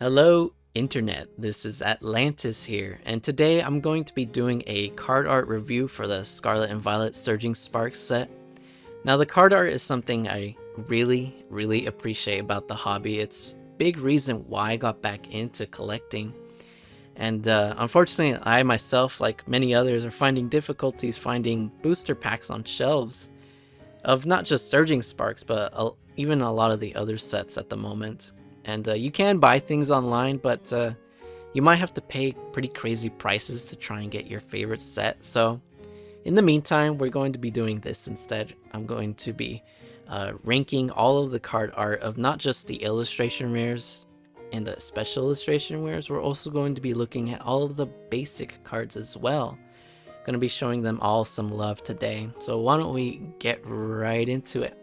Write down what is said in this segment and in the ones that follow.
Hello Internet, this is Atlantis here, and today I'm going to be doing a card art review for the Scarlet and Violet Surging Sparks set. Now the card art is something I really appreciate about the hobby. It's a big reason why I got back into collecting. And unfortunately, I myself, like many others, are finding difficulties finding booster packs on shelves of not just Surging Sparks, but even a lot of the other sets at the moment. And you can buy things online, but you might have to pay pretty crazy prices to try and get your favorite set. So in the meantime, we're going to be doing this instead. I'm going to be ranking all of the card art of not just the illustration rares and the special illustration rares. We're also going to be looking at all of the basic cards as well. Going to be showing them all some love today. So why don't we get right into it?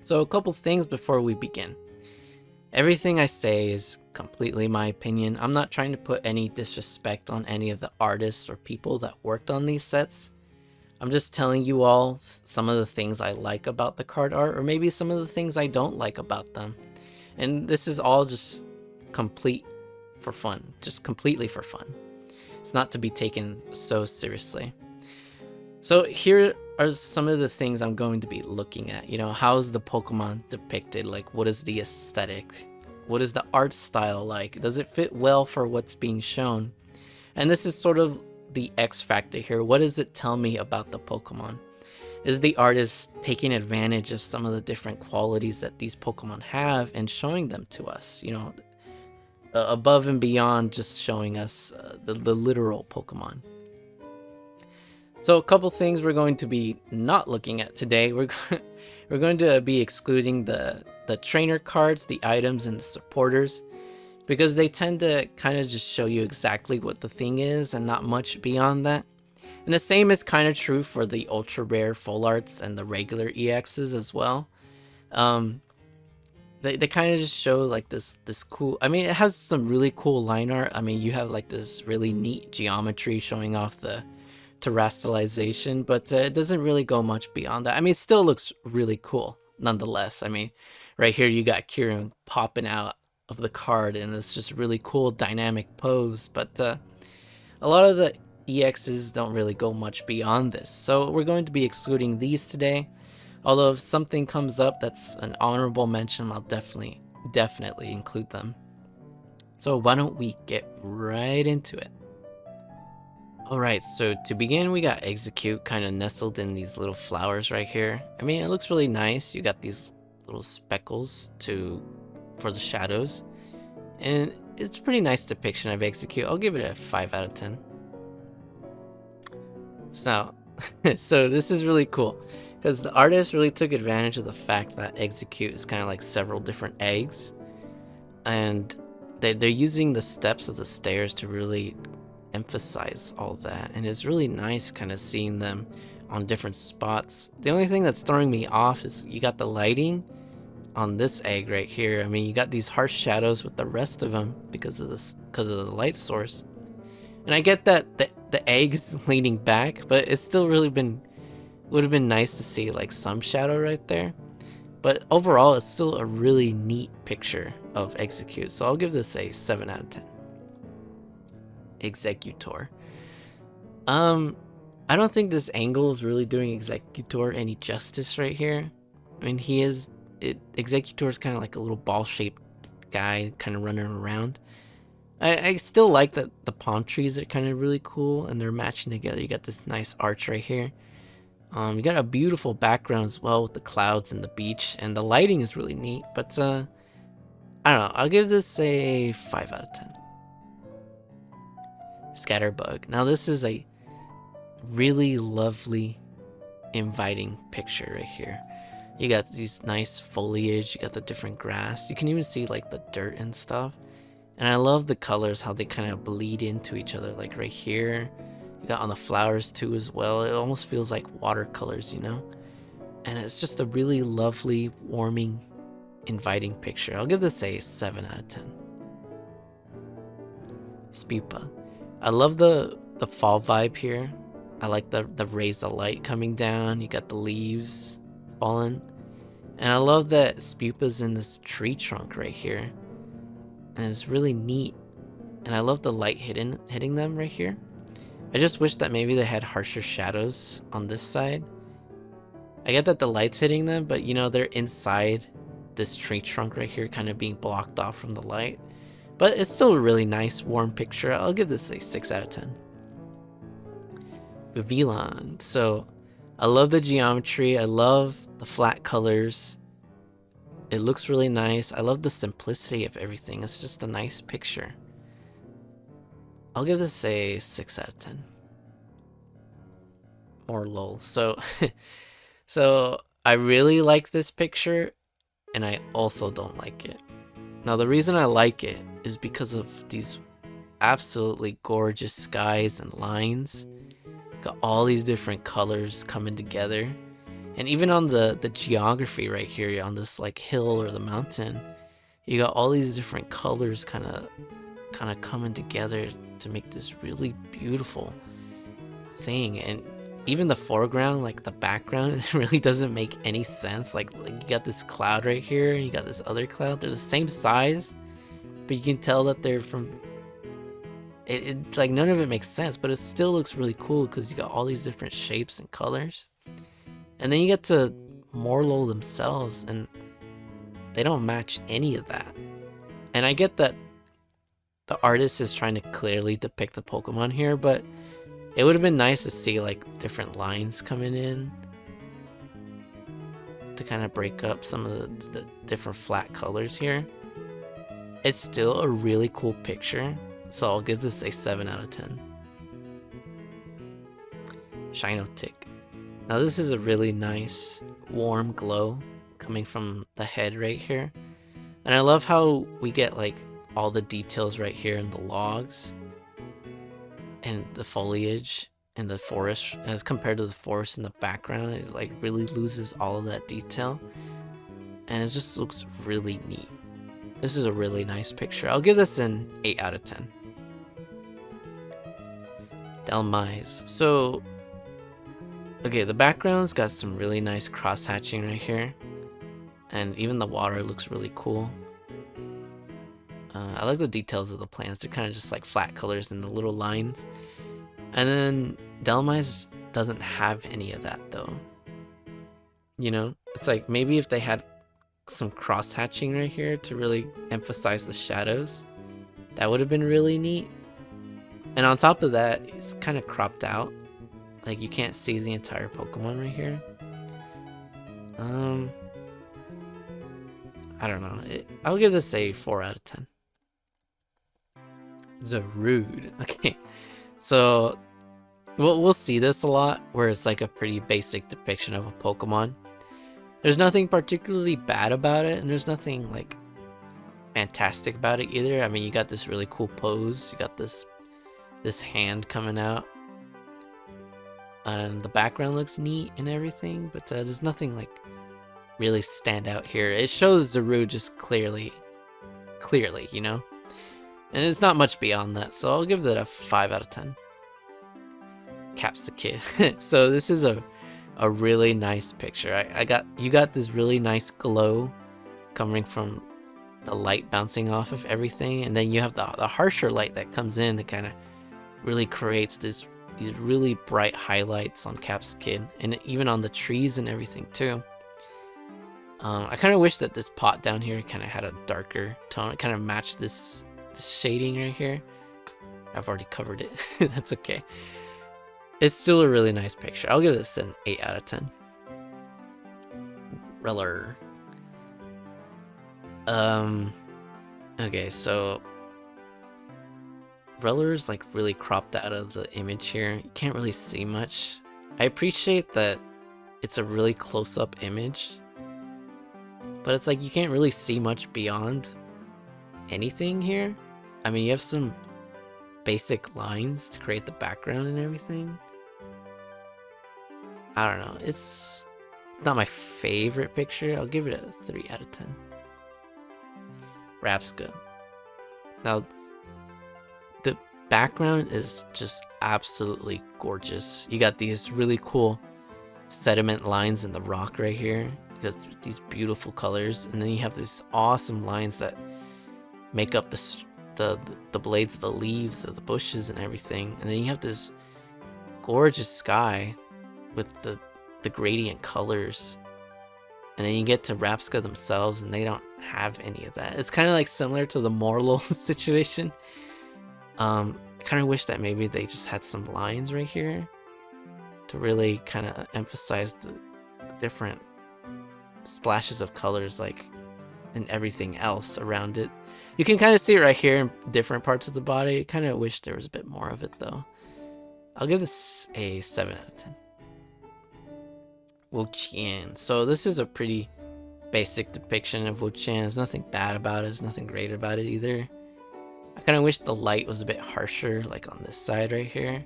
So a couple things before we begin. Everything I say is completely my opinion. I'm not trying to put any disrespect on any of the artists or people that worked on these sets. I'm just telling you all some of the things I like about the card art, or maybe some of the things I don't like about them. And this is all just complete for fun, just completely for fun. It's not to be taken so seriously. So here are some of the things I'm going to be looking at. You know, how's the Pokemon depicted? Like, what is the aesthetic? What is the art style like? Does it fit well for what's being shown? And this is sort of the X factor here. What does it tell me about the Pokemon? Is the artist taking advantage of some of the different qualities that these Pokemon have and showing them to us? You know, above and beyond just showing us the literal Pokemon. So a couple things we're going to be not looking at today. We're going to be excluding the trainer cards, the items, and the supporters, because they tend to kind of just show you exactly what the thing is and not much beyond that. And the same is kind of true for the ultra rare full arts and the regular EXs as well. They kind of just show like this cool, I mean, it has some really cool line art. I mean, you have like this really neat geometry showing off the terrestrialization, but it doesn't really go much beyond that. I mean, it still looks really cool nonetheless. I mean, right here you got Kieran popping out of the card and it's just really cool dynamic pose, but a lot of the EXs don't really go much beyond this, so we're going to be excluding these today. Although if something comes up that's an honorable mention, I'll definitely include them. So why don't we get right into it? Alright, so to begin, we got Execute kind of nestled in these little flowers right here. I mean, it looks really nice. You got these little speckles for the shadows. And it's a pretty nice depiction of Execute. I'll give it a 5 out of 10. So this is really cool, because the artist really took advantage of the fact that Execute is kind of like several different eggs. And they're using the steps of the stairs to really emphasize all that, and it's really nice kind of seeing them on different spots. The only thing that's throwing me off is you got the lighting on this egg right here. I mean, you got these harsh shadows with the rest of them because of the light source. And I get that the egg is leaning back, but it's still really would have been nice to see like some shadow right there. But overall, it's still a really neat picture of Execute, so I'll give this a 7 out of 10. Executor. I don't think this angle is really doing Executor any justice right here. I mean, Executor is kind of like a little ball-shaped guy kind of running around. I still like that the palm trees are kind of really cool and they're matching together. You got this nice arch right here. You got a beautiful background as well with the clouds and the beach, and the lighting is really neat, but I don't know, I'll give this a 5 out of 10. Scatterbug. Now this is a really lovely, inviting picture right here. You got these nice foliage, you got the different grass, you can even see like the dirt and stuff. And I love the colors, how they kind of bleed into each other, like right here. You got on the flowers too as well. It almost feels like watercolors, you know? And it's just a really lovely, warming, inviting picture. I'll give this a 7 out of 10. Spupa. I love the fall vibe here. I like the rays of light coming down. You got the leaves falling. And I love that Spupa's in this tree trunk right here. and it's really neat. And I love the light hitting them right here. I just wish that maybe they had harsher shadows on this side. I get that the light's hitting them, but you know, they're inside this tree trunk right here, kind of being blocked off from the light. But it's still a really nice, warm picture. I'll give this a 6 out of 10. Vivillon. So, I love the geometry. I love the flat colors. It looks really nice. I love the simplicity of everything. It's just a nice picture. I'll give this a 6 out of 10. More lol. So, so I really like this picture, and I also don't like it. Now, the reason I like it is because of these absolutely gorgeous skies and lines. Got all these different colors coming together. And even on the geography right here, on this like hill or the mountain, you got all these different colors kind of coming together to make this really beautiful thing. And even the foreground, like the background, it really doesn't make any sense. Like you got this cloud right here, and you got this other cloud. They're the same size, but you can tell that they're from... It like none of it makes sense, but it still looks really cool because you got all these different shapes and colors. And then you get to Morlo themselves, and they don't match any of that. And I get that the artist is trying to clearly depict the Pokemon here, but it would have been nice to see like different lines coming in to kind of break up some of the different flat colors here. It's still a really cool picture, so I'll give this a 7 out of 10. Shinotic. Now this is a really nice warm glow coming from the head right here. And I love how we get like all the details right here in the logs and the foliage and the forest as compared to the forest in the background. It like really loses all of that detail, and it just looks really neat. This is a really nice picture. I'll give this an 8 out of 10. Delmise. So, okay, the background's got some really nice cross-hatching right here. And even the water looks really cool. I like the details of the plants. They're kind of just like flat colors and the little lines. And then Delmise doesn't have any of that though. You know? It's like maybe if they had some cross-hatching right here to really emphasize the shadows, that would have been really neat. And on top of that, it's kind of cropped out. Like you can't see the entire Pokemon right here. I don't know. I'll give this a 4 out of 10. Zarude. Okay. So we'll see this a lot where it's like a pretty basic depiction of a Pokemon. There's nothing particularly bad about it, and there's nothing like fantastic about it either. I mean, you got this really cool pose. You got this hand coming out. And the background looks neat and everything, but there's nothing like really stand out here. It shows Zarude just clearly, you know? And it's not much beyond that, so I'll give that a 5 out of 10. Caps the Kid. So this is a really nice picture. You got this really nice glow coming from the light bouncing off of everything, and then you have the harsher light that comes in that kind of really creates these really bright highlights on Caps the Kid, and even on the trees and everything too. I kind of wish that this pot down here kind of had a darker tone. It kind of matched this shading right here. I've already covered it. That's okay. It's still a really nice picture. I'll give this an 8 out of 10. Reller. Okay, so Reller's like really cropped out of the image here. You can't really see much. I appreciate that it's a really close-up image, but it's like you can't really see much beyond anything here. I mean, you have some basic lines to create the background and everything. I don't know. It's not my favorite picture. I'll give it a 3 out of 10. Rapska. Now, the background is just absolutely gorgeous. You got these really cool sediment lines in the rock right here. You got these beautiful colors, and then you have these awesome lines that make up the blades of the leaves of the bushes and everything. And then you have this gorgeous sky with the gradient colors. And then you get to Rapska themselves, and they don't have any of that. It's kind of like similar to the Morlul situation. I kind of wish that maybe they just had some lines right here to really kind of emphasize the different splashes of colors, like, and everything else around it. You can kind of see it right here in different parts of the body. I kind of wish there was a bit more of it, though. I'll give this a 7 out of 10. Wuqian. So this is a pretty basic depiction of Wuqian. There's nothing bad about it. There's nothing great about it either. I kind of wish the light was a bit harsher, like on this side right here.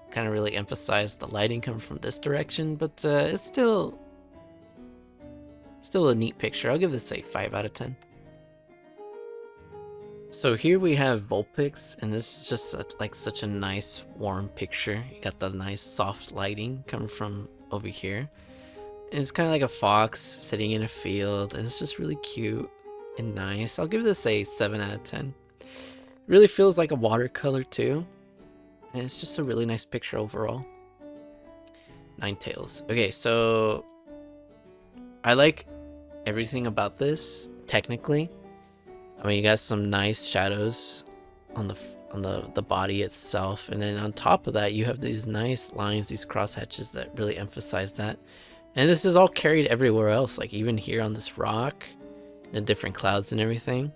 Kind of really emphasized the lighting coming from this direction, but it's still a neat picture. I'll give this a 5 out of 10. So here we have Vulpix, and this is just like such a nice warm picture. You got the nice soft lighting coming from over here. And it's kind of like a fox sitting in a field, and it's just really cute and nice. I'll give this a 7 out of 10. It really feels like a watercolor too. And it's just a really nice picture overall. Ninetales. Okay, so I like everything about this, technically. I mean, you got some nice shadows on the body itself, and then on top of that you have these nice lines, these cross hatches that really emphasize that. And this is all carried everywhere else, like even here on this rock, the different clouds and everything.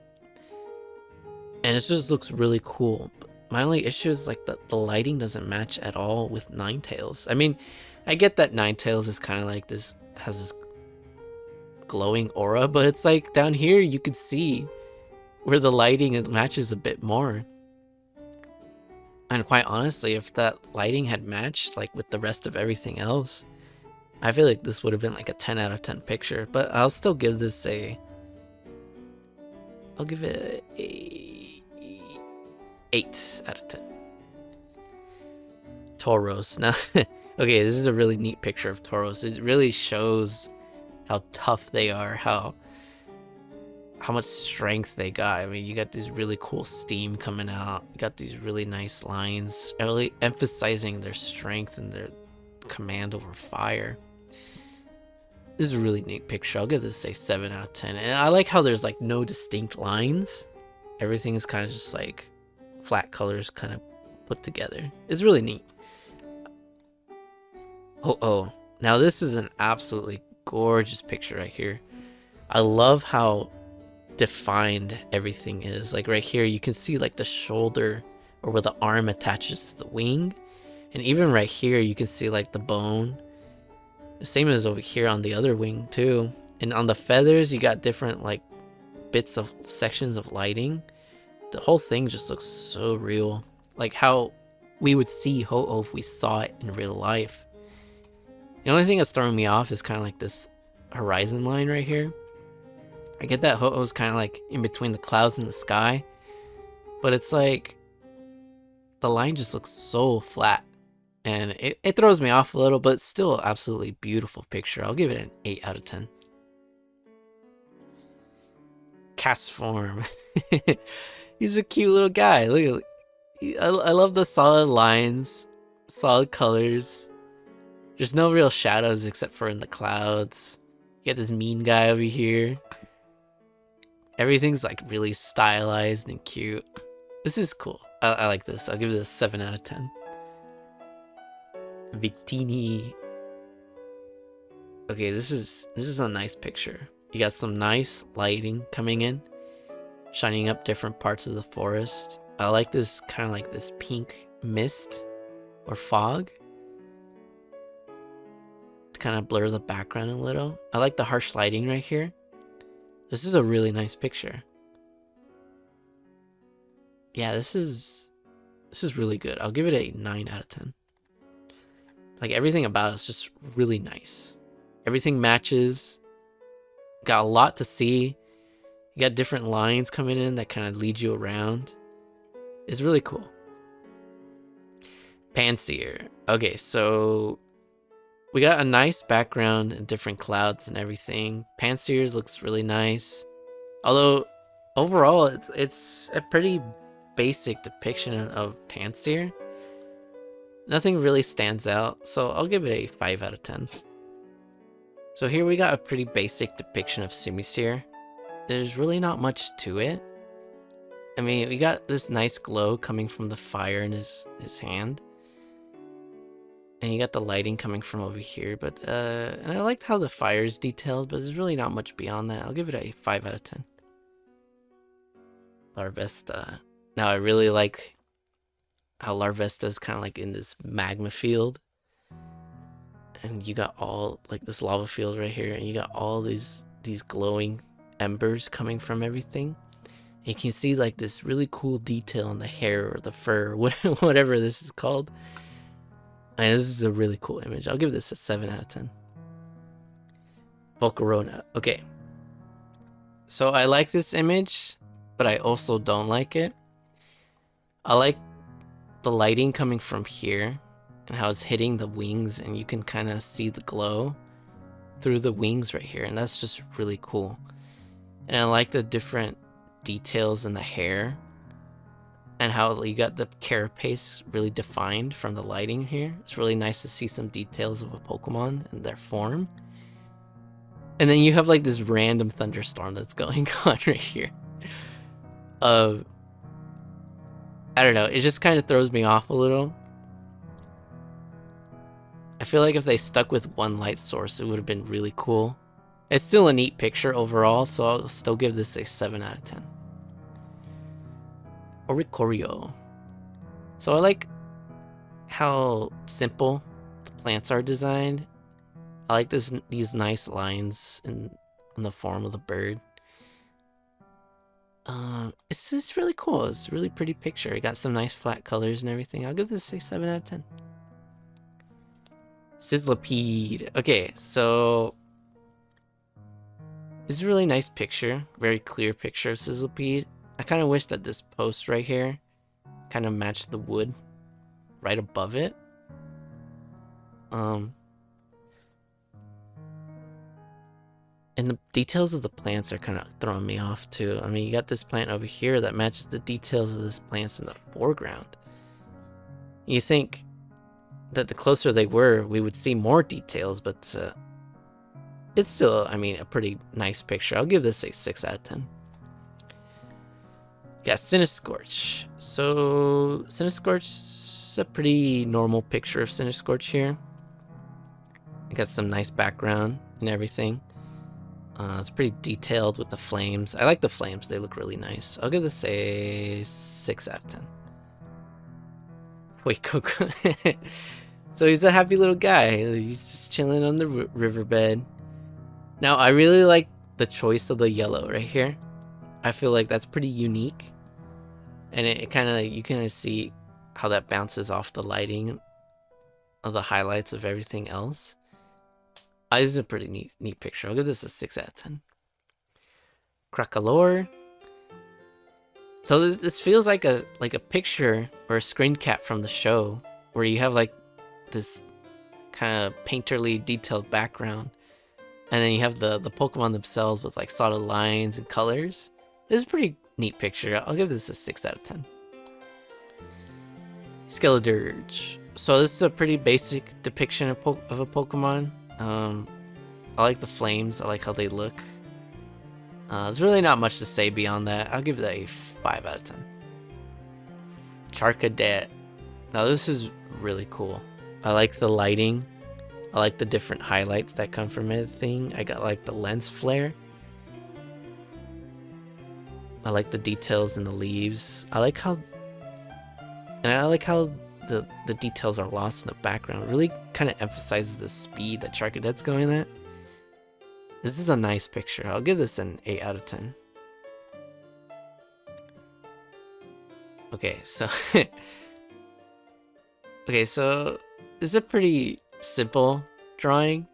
And it just looks really cool. But my only issue is like the lighting doesn't match at all with Ninetales. I mean, I get that Ninetales is kind of like this, has this glowing aura, but it's like down here you could see where the lighting matches a bit more. And quite honestly, if that lighting had matched like with the rest of everything else, I feel like this would have been like a 10 out of 10 picture. But I'll still give this I'll give it a 8 out of 10. Tauros. Now, okay, this is a really neat picture of Tauros. It really shows how tough they are, how much strength they got. I mean, you got these really cool steam coming out. You got these really nice lines, really emphasizing their strength and their command over fire. This is a really neat picture. I'll give this a 7 out of 10. And I like how there's like no distinct lines. Everything is kind of just like flat colors kind of put together. It's really neat. Oh, now this is an absolutely gorgeous picture right here. I love how defined everything is. Like right here you can see like the shoulder, or where the arm attaches to the wing, and even right here you can see like the bone, the same as over here on the other wing too. And on the feathers you got different like bits of sections of lighting. The whole thing just looks so real, like how we would see Ho-Oh if we saw it in real life. The only thing that's throwing me off is kind of like this horizon line right here. I get that Ho-Oh's kind of like in between the clouds and the sky, but it's like the line just looks so flat, and it throws me off a little, but it's still an absolutely beautiful picture. I'll give it an 8 out of 10. Castform. He's a cute little guy. Look at, I love the solid lines, solid colors. There's no real shadows except for in the clouds. You got this mean guy over here. Everything's like really stylized and cute. This is cool. I like this. I'll give it a 7 out of 10. Victini. Okay, this is a nice picture. You got some nice lighting coming in, shining up different parts of the forest. I like this kind of like this pink mist or fog to kind of blur the background a little. I like the harsh lighting right here. This is a really nice picture. Yeah, this is really good. I'll give it a 9 out of 10. Like everything about it is just really nice. Everything matches. Got a lot to see. You got different lines coming in that kind of lead you around. It's really cool. Panseer. Okay, so we got a nice background and different clouds and everything. Panseer looks really nice. Although overall, it's a pretty basic depiction of Panseer. Nothing really stands out, so I'll give it a 5 out of 10. So here we got a pretty basic depiction of Sumiseer. There's really not much to it. I mean, we got this nice glow coming from the fire in his hand. And you got the lighting coming from over here, but and I liked how the fire is detailed, but there's really not much beyond that. I'll give it a 5 out of 10. Larvesta. Now I really like how Larvesta is kind of like in this magma field. And you got all like this lava field right here, and you got all these glowing embers coming from everything. And you can see like this really cool detail on the hair or the fur, whatever this is called. And this is a really cool image. I'll give this a 7 out of 10. Volcarona. Okay. So I like this image, but I also don't like it. I like the lighting coming from here and how it's hitting the wings, and you can kind of see the glow through the wings right here, and that's just really cool. And I like the different details in the hair and how you got the carapace really defined from the lighting here. It's really nice to see some details of a Pokemon and their form. And then you have like this random thunderstorm that's going on right here. I don't know, it just kind of throws me off a little. I feel like if they stuck with one light source, it would have been really cool. It's still a neat picture overall, so I'll still give this a 7 out of 10. Oricorio. So I like how simple the plants are designed. I like these nice lines in the form of the bird. It's just really cool. It's a really pretty picture. It got some nice flat colors and everything. I'll give this a 7 out of 10. Sizzlipede. Okay, so it's a really nice picture. Very clear picture of Sizzlipede. I kind of wish that this post right here kind of matched the wood right above it. And the details of the plants are kind of throwing me off too. I mean, you got this plant over here that matches the details of this plants in the foreground. You think that the closer they were, we would see more details, but it's still, I mean, a pretty nice picture. I'll give this a 6 out of 10. Yeah, Cinescorch. So Cinescorch is a pretty normal picture of Cinescorch here. You got some nice background and everything. It's pretty detailed with the flames. I like the flames. They look really nice. I'll give this a 6 out of 10. Wait, Coco. So he's a happy little guy. He's just chilling on the riverbed. Now, I really like the choice of the yellow right here. I feel like that's pretty unique. And it kind of, you kind of see how that bounces off the lighting of the highlights of everything else. This is a pretty neat picture. I'll give this a 6 out of 10. Krakalore. So this feels like a picture or a screen cap from the show, where you have like this kind of painterly detailed background, and then you have the Pokemon themselves with like solid lines and colors. This is a pretty neat picture. I'll give this a 6 out of 10. Skeledirge. So this is a pretty basic depiction of a Pokemon. I like the flames. I like how they look. There's really not much to say beyond that. I'll give it a 5 out of 10. Charcadet. Now this is really cool. I like the lighting. I like the different highlights that come from everything. I got like the lens flare. I like the details in the leaves. I like how the details are lost in the background. It really kind of emphasizes the speed that Charcadet's going at. This is a nice picture. I'll give this an 8 out of 10. Okay, so it's a pretty simple drawing.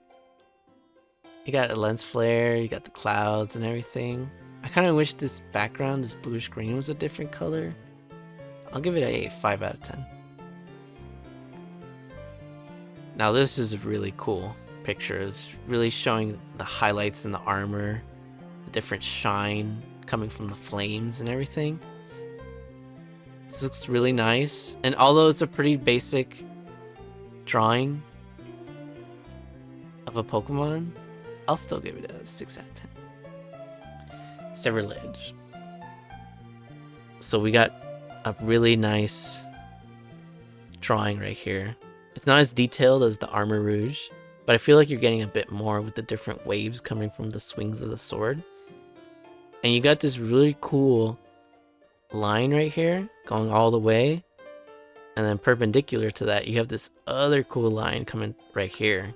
You got a lens flare, you got the clouds and everything. I kind of wish this background, this bluish green, was a different color. I'll give it a 5 out of 10. Now this is a really cool picture. It's really showing the highlights in the armor, the different shine coming from the flames and everything. This looks really nice, and although it's a pretty basic drawing of a Pokemon, I'll still give it a 6 out of 10. Silverledge. So we got a really nice drawing right here. It's not as detailed as the Armor Rouge, but I feel like you're getting a bit more with the different waves coming from the swings of the sword. And you got this really cool line right here going all the way, and then perpendicular to that you have this other cool line coming right here.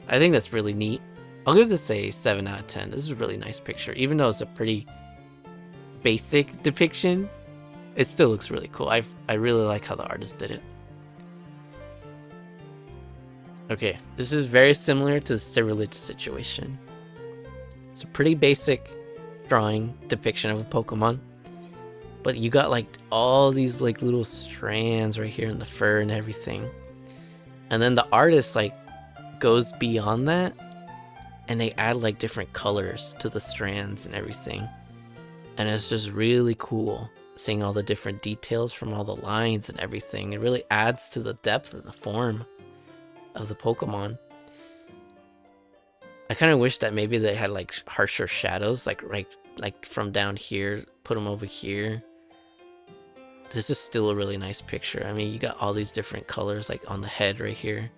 I think that's really neat. I'll give this a 7 out of 10. This is a really nice picture. Even though it's a pretty basic depiction, it still looks really cool. I really like how the artist did it. Okay, this is very similar to the Cyrillic situation. It's a pretty basic drawing depiction of a Pokemon, but you got like all these like little strands right here in the fur and everything. And then the artist like goes beyond that, and they add like different colors to the strands and everything. And it's just really cool seeing all the different details from all the lines and everything. It really adds to the depth and the form of the Pokemon. I kind of wish that maybe they had like harsher shadows, like from down here, put them over here. This is still a really nice picture. I mean, you got all these different colors like on the head right here.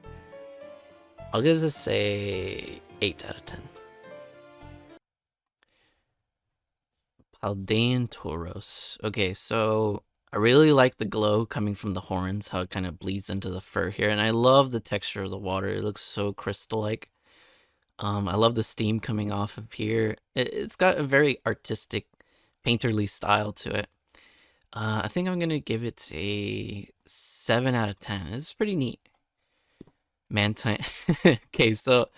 I'll give this a 8 out of 10. Paldean Tauros. Okay, so I really like the glow coming from the horns, how it kind of bleeds into the fur here, and I love the texture of the water. It looks so crystal-like. I love the steam coming off of here. It's got a very artistic, painterly style to it. I think I'm gonna give it a 7 out of 10. It's pretty neat. Mantine. Okay, so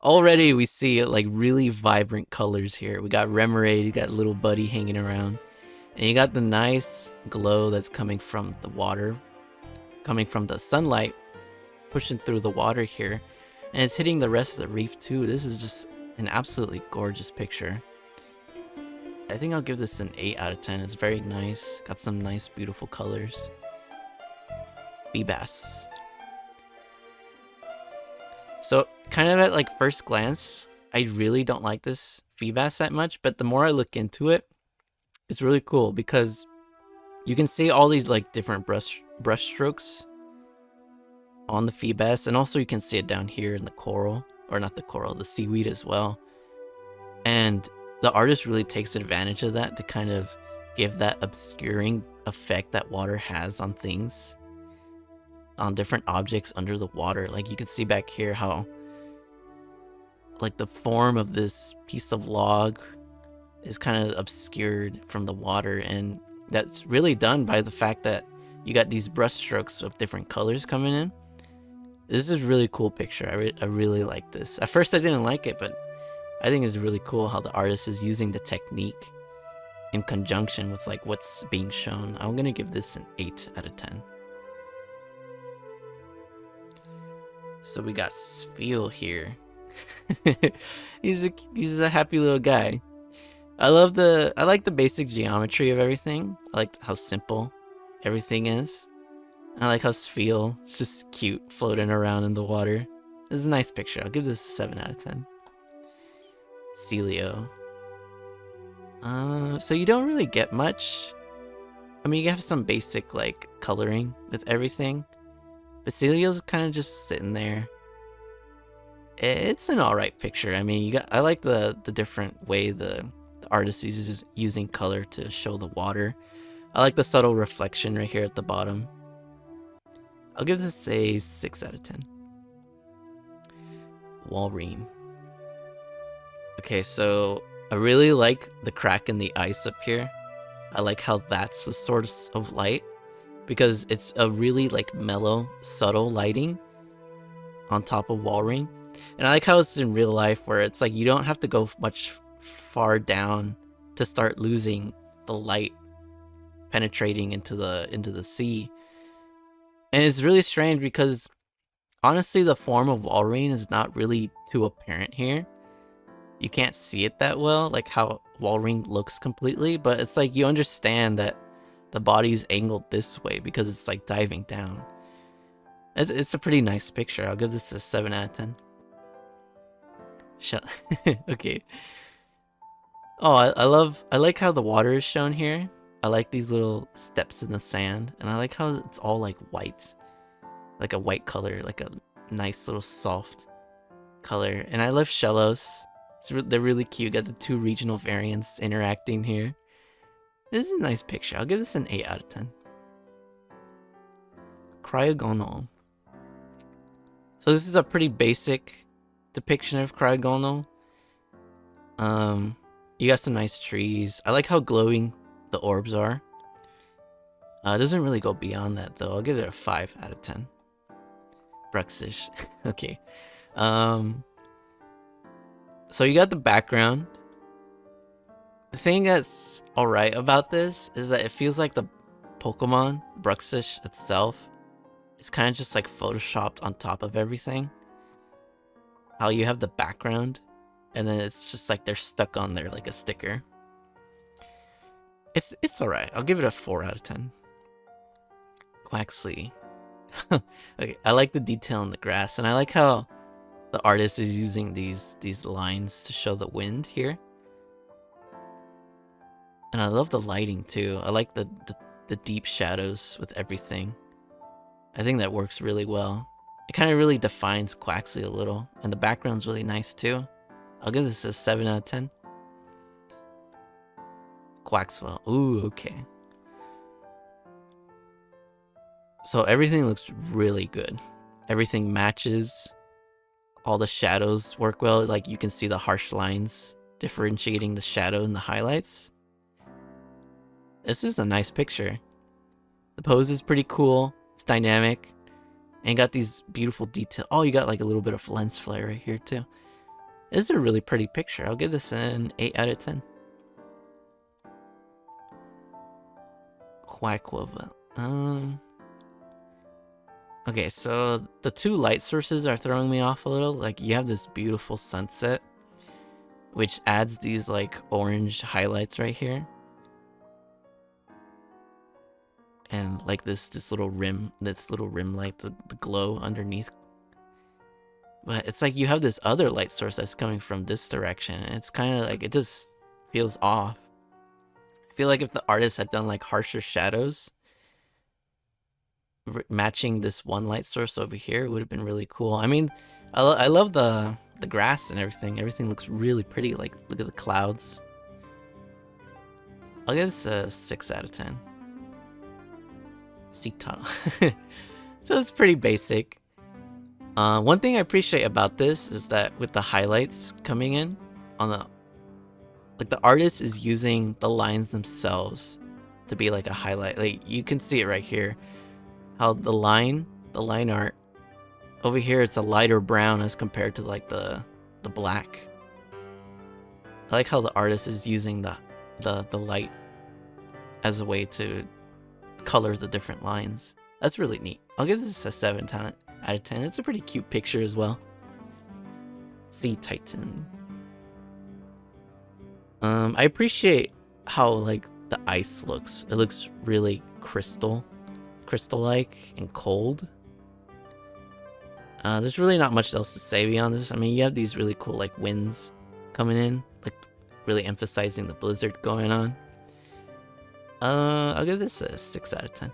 already we see like really vibrant colors here. We got Remoraid, you got Little Buddy hanging around, and you got the nice glow that's coming from the water, coming from the sunlight, pushing through the water here, and it's hitting the rest of the reef too. This is just an absolutely gorgeous picture. I think I'll give this an 8 out of 10. It's very nice, got some nice beautiful colors. Feebas. So kind of at like first glance, I really don't like this Feebas that much, but the more I look into it, it's really cool because you can see all these like different brush strokes on the Feebas, and also you can see it down here in the coral, or not the coral, the seaweed as well. And the artist really takes advantage of that to kind of give that obscuring effect that water has on things, on different objects under the water. Like you can see back here how like the form of this piece of log is kind of obscured from the water, and that's really done by the fact that you got these brush strokes of different colors coming in. This is a really cool picture. I really like this. At first I didn't like it, but I think it's really cool how the artist is using the technique in conjunction with like what's being shown. I'm gonna give this an 8 out of 10. So we got Spheel here. he's a happy little guy. I like the basic geometry of everything. I like how simple everything is. I like how Spheel, it's just cute floating around in the water. This is a nice picture. I'll give this a 7 out of 10. Celio. So you don't really get much. I mean, you have some basic like coloring with everything, but Celio's kind of just sitting there. It's an alright picture. I mean, I like the different way the artist uses using color to show the water. I like the subtle reflection right here at the bottom. I'll give this a 6 out of 10. Walrein. Okay, so I really like the crack in the ice up here. I like how that's the source of light, because it's a really like mellow, subtle lighting on top of Walrein. And I like how it's in real life, where it's like you don't have to go much far down to start losing the light penetrating into the sea. And it's really strange because honestly the form of Walrein is not really too apparent here. you can't see it that well, like how Walrein looks completely, but it's like you understand that the body's angled this way because it's like diving down. It's a pretty nice picture. I'll give this a 7 out of 10. Okay. Oh, I like how the water is shown here. I like these little steps in the sand, and I like how it's all like white. Like a white color, like a nice little soft color. And I love Shellos. They're really cute. Got the 2 regional variants interacting here. This is a nice picture. I'll give this an 8 out of 10. Cryogonal. So this is a pretty basic depiction of Cryogonal. You got some nice trees. I like how glowing the orbs are. It doesn't really go beyond that though. I'll give it a 5 out of 10. Bruxish. Okay. So you got the background. The thing that's alright about this is that it feels like the Pokemon, Bruxish itself, is kind of just like photoshopped on top of everything. How you have the background, and then it's just like they're stuck on there like a sticker. It's alright. I'll give it a 4 out of 10. Quaxley. Okay, I like the detail in the grass, and I like how the artist is using these lines to show the wind here. And I love the lighting too. I like the deep shadows with everything. I think that works really well. It kind of really defines Quaxley a little, and the background's really nice too. I'll give this a 7 out of 10. Quaxwell. Ooh, okay. So everything looks really good. Everything matches. All the shadows work well. Like you can see the harsh lines differentiating the shadow and the highlights. This is a nice picture. The pose is pretty cool. It's dynamic. And got these beautiful details. Oh, you got like a little bit of lens flare right here too. This is a really pretty picture. I'll give this an 8 out of 10. Quackwova. Okay, so the 2 light sources are throwing me off a little. Like you have this beautiful sunset, which adds these like orange highlights right here. And like this little rim light, the glow underneath. But it's like you have this other light source that's coming from this direction, and it's kind of like it just feels off. I feel like if the artist had done like harsher shadows matching this one light source over here, it would have been really cool. I mean, I love the grass and everything. Everything looks really pretty. Like look at the clouds. I'll give this a 6 out of 10. Sea tunnel. So it's pretty basic. One thing I appreciate about this is that with the highlights coming in on the artist is using the lines themselves to be like a highlight. Like you can see it right here. How the line art over here, it's a lighter brown as compared to like the black. I like how the artist is using the light as a way to color the different lines. That's really neat. I'll give this a 7 out of 10. It's a pretty cute picture as well. Sea Titan. I appreciate how like the ice looks. It looks really crystal-like and cold. There's really not much else to say beyond this. I mean, you have these really cool like winds coming in, like really emphasizing the blizzard going on. I'll give this a 6 out of 10.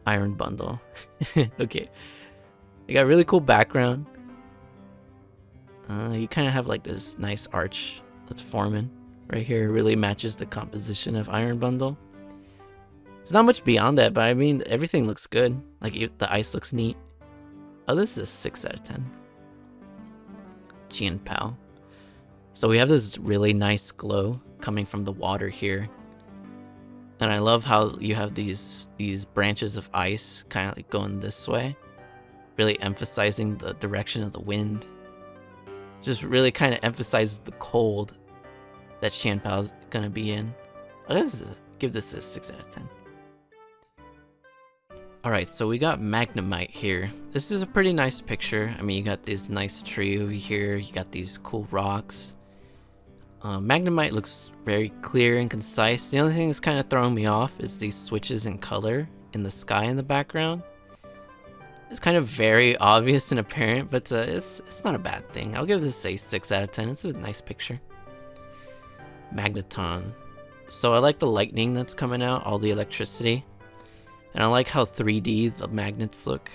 Iron Bundle. Okay. You got really cool background. You kind of have like this nice arch that's forming right here. It really matches the composition of Iron Bundle. There's not much beyond that, but I mean, everything looks good. Like the ice looks neat. Oh, this is a 6 out of 10. Chien Pao. So we have this really nice glow coming from the water here. And I love how you have these branches of ice kind of like going this way, really emphasizing the direction of the wind. Just really kind of emphasizes the cold that Chien Pao's gonna be in. I'll give this a 6 out of 10. Alright, so we got Magnemite here. This is a pretty nice picture. I mean, you got this nice tree over here. You got these cool rocks. Magnemite looks very clear and concise. The only thing that's kind of throwing me off is these switches in color in the sky in the background. It's kind of very obvious and apparent, but it's not a bad thing. I'll give this a 6 out of 10. It's a nice picture. Magneton. So I like the lightning that's coming out, all the electricity. And I like how 3D the magnets look.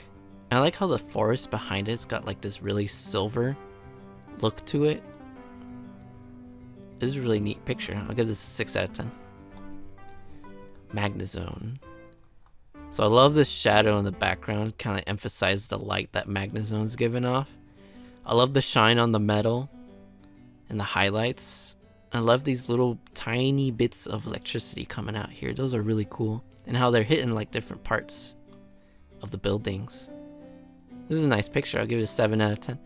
And I like how the forest behind it's got like this really silver look to it. This is a really neat picture. I'll give this a 6 out of 10. Magnezone. So I love this shadow in the background, kind of emphasizes the light that Magnezone's giving off. I love the shine on the metal and the highlights. I love these little tiny bits of electricity coming out here. Those are really cool. And how they're hitting like different parts of the buildings. This is a nice picture. I'll give it a 7 out of 10.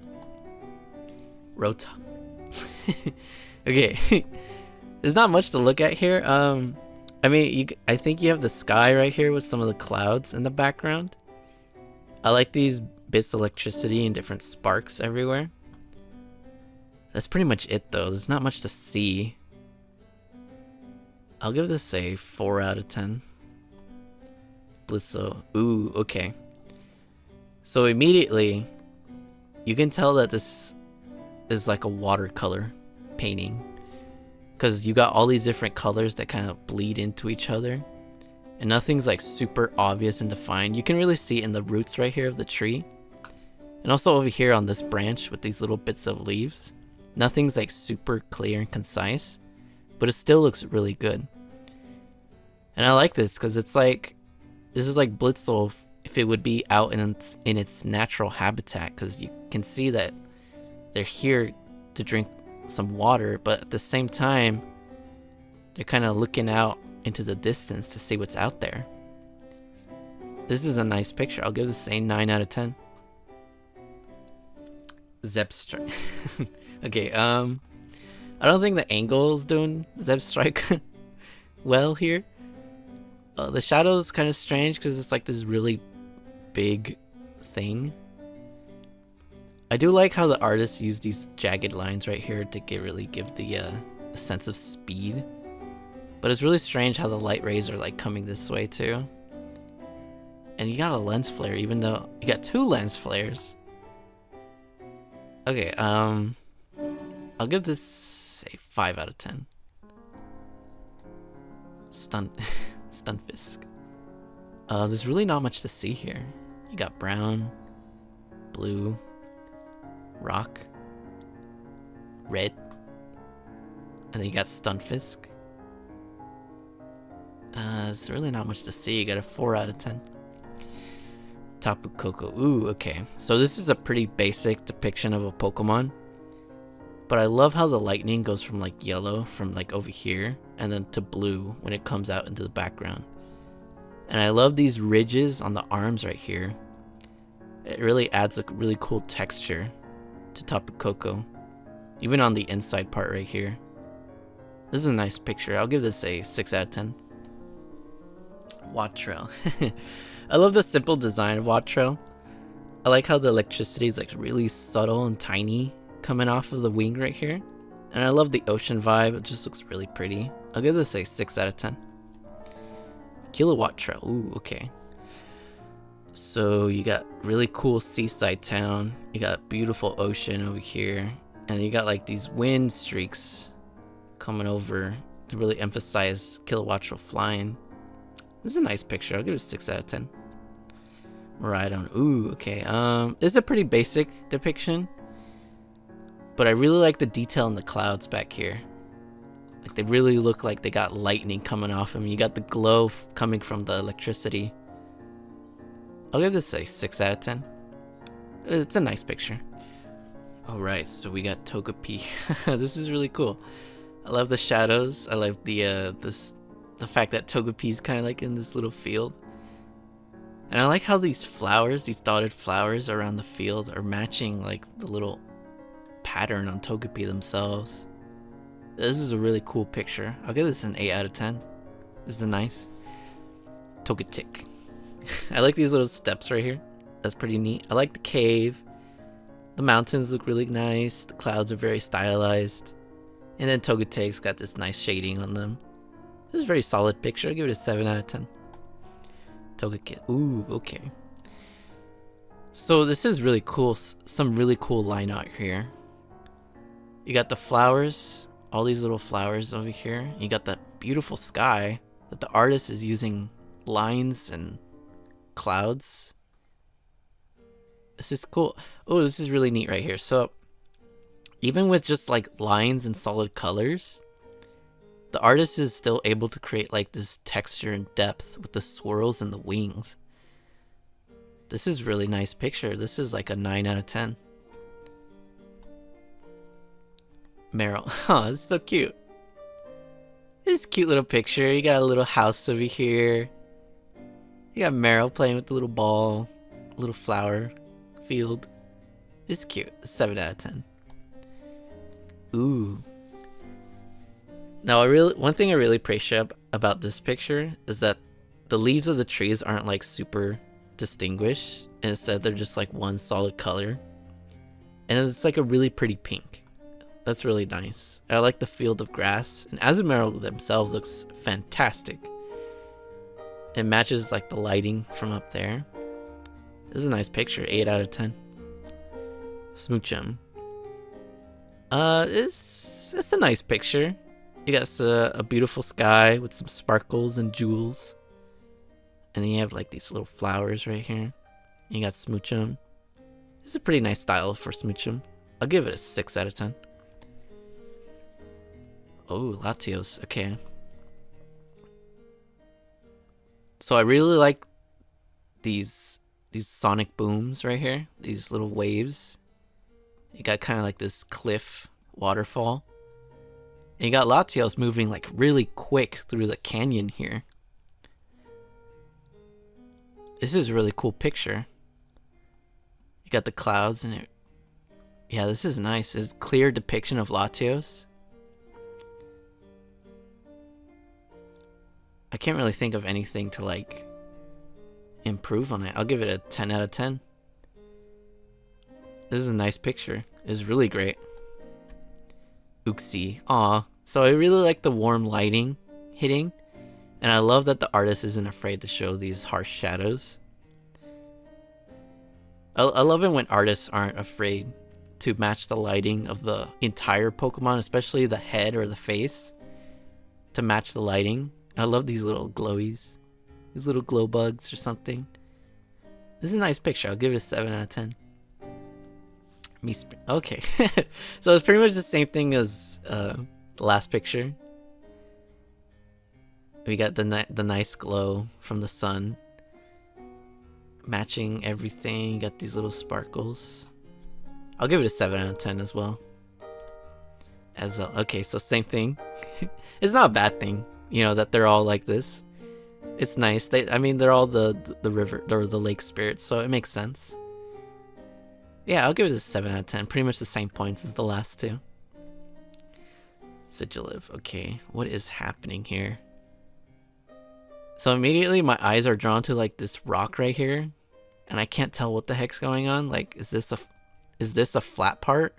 Rota. Okay. There's not much to look at here. I mean, I think you have the sky right here with some of the clouds in the background. I like these bits of electricity and different sparks everywhere. That's pretty much it though. There's not much to see. I'll give this a 4 out of 10. Blitzo. Ooh, okay. So immediately, you can tell that this is like a watercolor painting. Because you got all these different colors that kind of bleed into each other. And nothing's like super obvious and defined. You can really see it in the roots right here of the tree. And also over here on this branch with these little bits of leaves. Nothing's like super clear and concise. But it still looks really good. And I like this because it's like... This is like Blitzel if it would be out in its natural habitat. Because you can see that they're here to drink some water, but at the same time they're kind of looking out into the distance to see what's out there. This is a nice picture. I'll give this a 9 out of 10. Zebstrike. Okay, I don't think the angle is doing Zebstrike well here. The shadow is kind of strange because it's like this really big thing. I do like how the artists use these jagged lines right here to really give the sense of speed. But it's really strange how the light rays are like coming this way too. And you got a lens flare even though you got 2 lens flares. Okay, I'll give this a 5 out of 10. Stunfisk. There's really not much to see here. You got brown, blue, rock, red, and then you got Stunfisk. There's really not much to see. You got a 4 out of 10. Tapu Koko. Ooh, okay. So this is a pretty basic depiction of a Pokemon. But I love how the lightning goes from like yellow from like over here and then to blue when it comes out into the background. And I love these ridges on the arms right here. It really adds a really cool texture to Tapu Koko. Even on the inside part right here. This is a nice picture. I'll give this a 6 out of 10. Wattrel. I love the simple design of Wattrel. I like how the electricity is like really subtle and tiny coming off of the wing right here. And I love the ocean vibe. It just looks really pretty. I'll give this a 6 out of 10. Kilowattrel. Ooh, okay. So you got really cool seaside town. You got beautiful ocean over here. And you got like these wind streaks coming over to really emphasize Kilowattrel flying. This is a nice picture. I'll give it a 6 out of 10. Miraidon. Ooh, okay. This is a pretty basic depiction. But I really like the detail in the clouds back here. Like they really look like they got lightning coming off them. You got the glow coming from the electricity. I'll give this a 6 out of 10. It's a nice picture. Alright, so we got Togepi. This is really cool. I love the shadows. I love the fact that Togepi is kind of like in this little field. And I like how these flowers, these dotted flowers around the field are matching like the little pattern on Togepi themselves. This is a really cool picture. I'll give this an 8 out of 10. This is nice. Togetic. I like these little steps right here. That's pretty neat. I like the cave. The mountains look really nice. The clouds are very stylized. And then Togeteg's got this nice shading on them. This is a very solid picture. I'll give it a 7 out of 10. Togekiss. Ooh, okay. So this is really cool. Some really cool line art here. You got the flowers. All these little flowers over here. You got that beautiful sky that the artist is using lines and clouds. This is cool. Oh, this is really neat right here. So even with just like lines and solid colors, the artist is still able to create like this texture and depth with the swirls and the wings. This is really nice picture. This is like a 9 out of 10. Meryl. Oh, it's so cute. This cute little picture. You got a little house over here. You got Meryl playing with the little ball, little flower field. It's cute. 7 out of 10. Ooh. Now, one thing I really appreciate about this picture is that the leaves of the trees aren't like super distinguished. And instead, they're just like one solid color. And it's like a really pretty pink. That's really nice. I like the field of grass. And Azumarill themselves looks fantastic. It matches like the lighting from up there. This is a nice picture. 8 out of 10. Smoochum. It's a nice picture. You got a beautiful sky with some sparkles and jewels. And then you have like these little flowers right here. You got Smoochum. It's a pretty nice style for Smoochum. I'll give it a 6 out of 10. Oh, Latios. Okay. So I really like these sonic booms right here. These little waves. You got kind of like this cliff waterfall. And you got Latios moving like really quick through the canyon here. This is a really cool picture. You got the clouds in it. Yeah, this is nice. It's a clear depiction of Latios. I can't really think of anything to like improve on it. I'll give it a 10 out of 10. This is a nice picture. It's really great. Uxie. Aw. So I really like the warm lighting hitting. And I love that the artist isn't afraid to show these harsh shadows. I love it when artists aren't afraid to match the lighting of the entire Pokemon, especially the head or the face, to match the lighting. I love these little glowies. These little glow bugs or something. This is a nice picture. I'll give it a 7 out of 10. Okay. So it's pretty much the same thing as the last picture. We got the nice glow from the sun. Matching everything. You got these little sparkles. I'll give it a 7 out of 10 as well. Okay, so same thing. It's not a bad thing, you know, that they're all like this. It's nice. They're all the river or the lake spirits, so it makes sense. Yeah, I'll give it a 7 out of 10. Pretty much the same points as the last two. Sigilyph. Okay, what is happening here? So immediately my eyes are drawn to like this rock right here, and I can't tell what the heck's going on. Like, is this a flat part?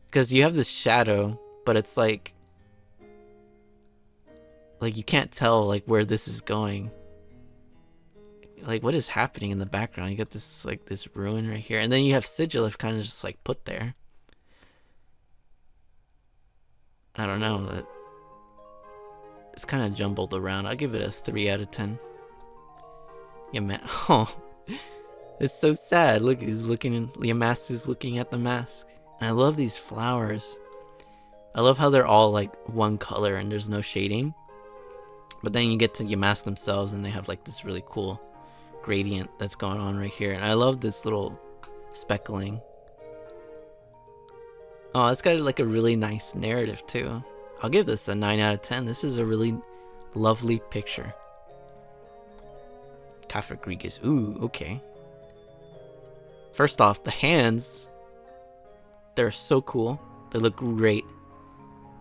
Because you have this shadow, but it's like you can't tell like where this is going. Like, what is happening in the background? You got this like this ruin right here, and then you have Sigilyph kind of just like put there. I don't know. It's kind of jumbled around. I'll give it a 3 out of 10. Yeah, man. Oh, it's so sad. Look, Yamask is looking at the mask. And I love these flowers. I love how they're all like one color and there's no shading. But then you get to Yamask themselves and they have like this really cool gradient that's going on right here. And I love this little speckling. Oh, it's got like a really nice narrative too. I'll give this a 9 out of 10. This is a really lovely picture. Cafagrigus. Ooh, okay. First off, the hands. They're so cool. They look great.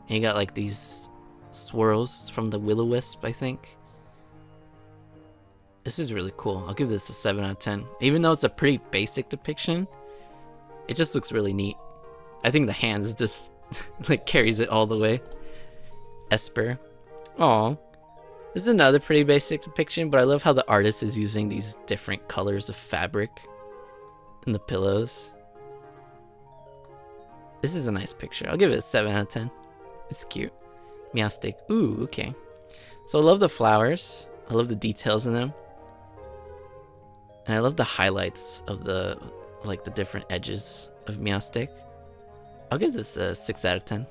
And you got like these swirls from the Will-O-Wisp, I think. This is really cool. I'll give this a 7 out of 10. Even though it's a pretty basic depiction, it just looks really neat. I think the hands just like carries it all the way. Esper. Aw. This is another pretty basic depiction, but I love how the artist is using these different colors of fabric in the pillows. This is a nice picture. I'll give it a 7 out of 10. It's cute. Meowstic. Ooh, okay. So I love the flowers. I love the details in them. And I love the highlights of the different edges of Meowstic. I'll give this a 6 out of 10.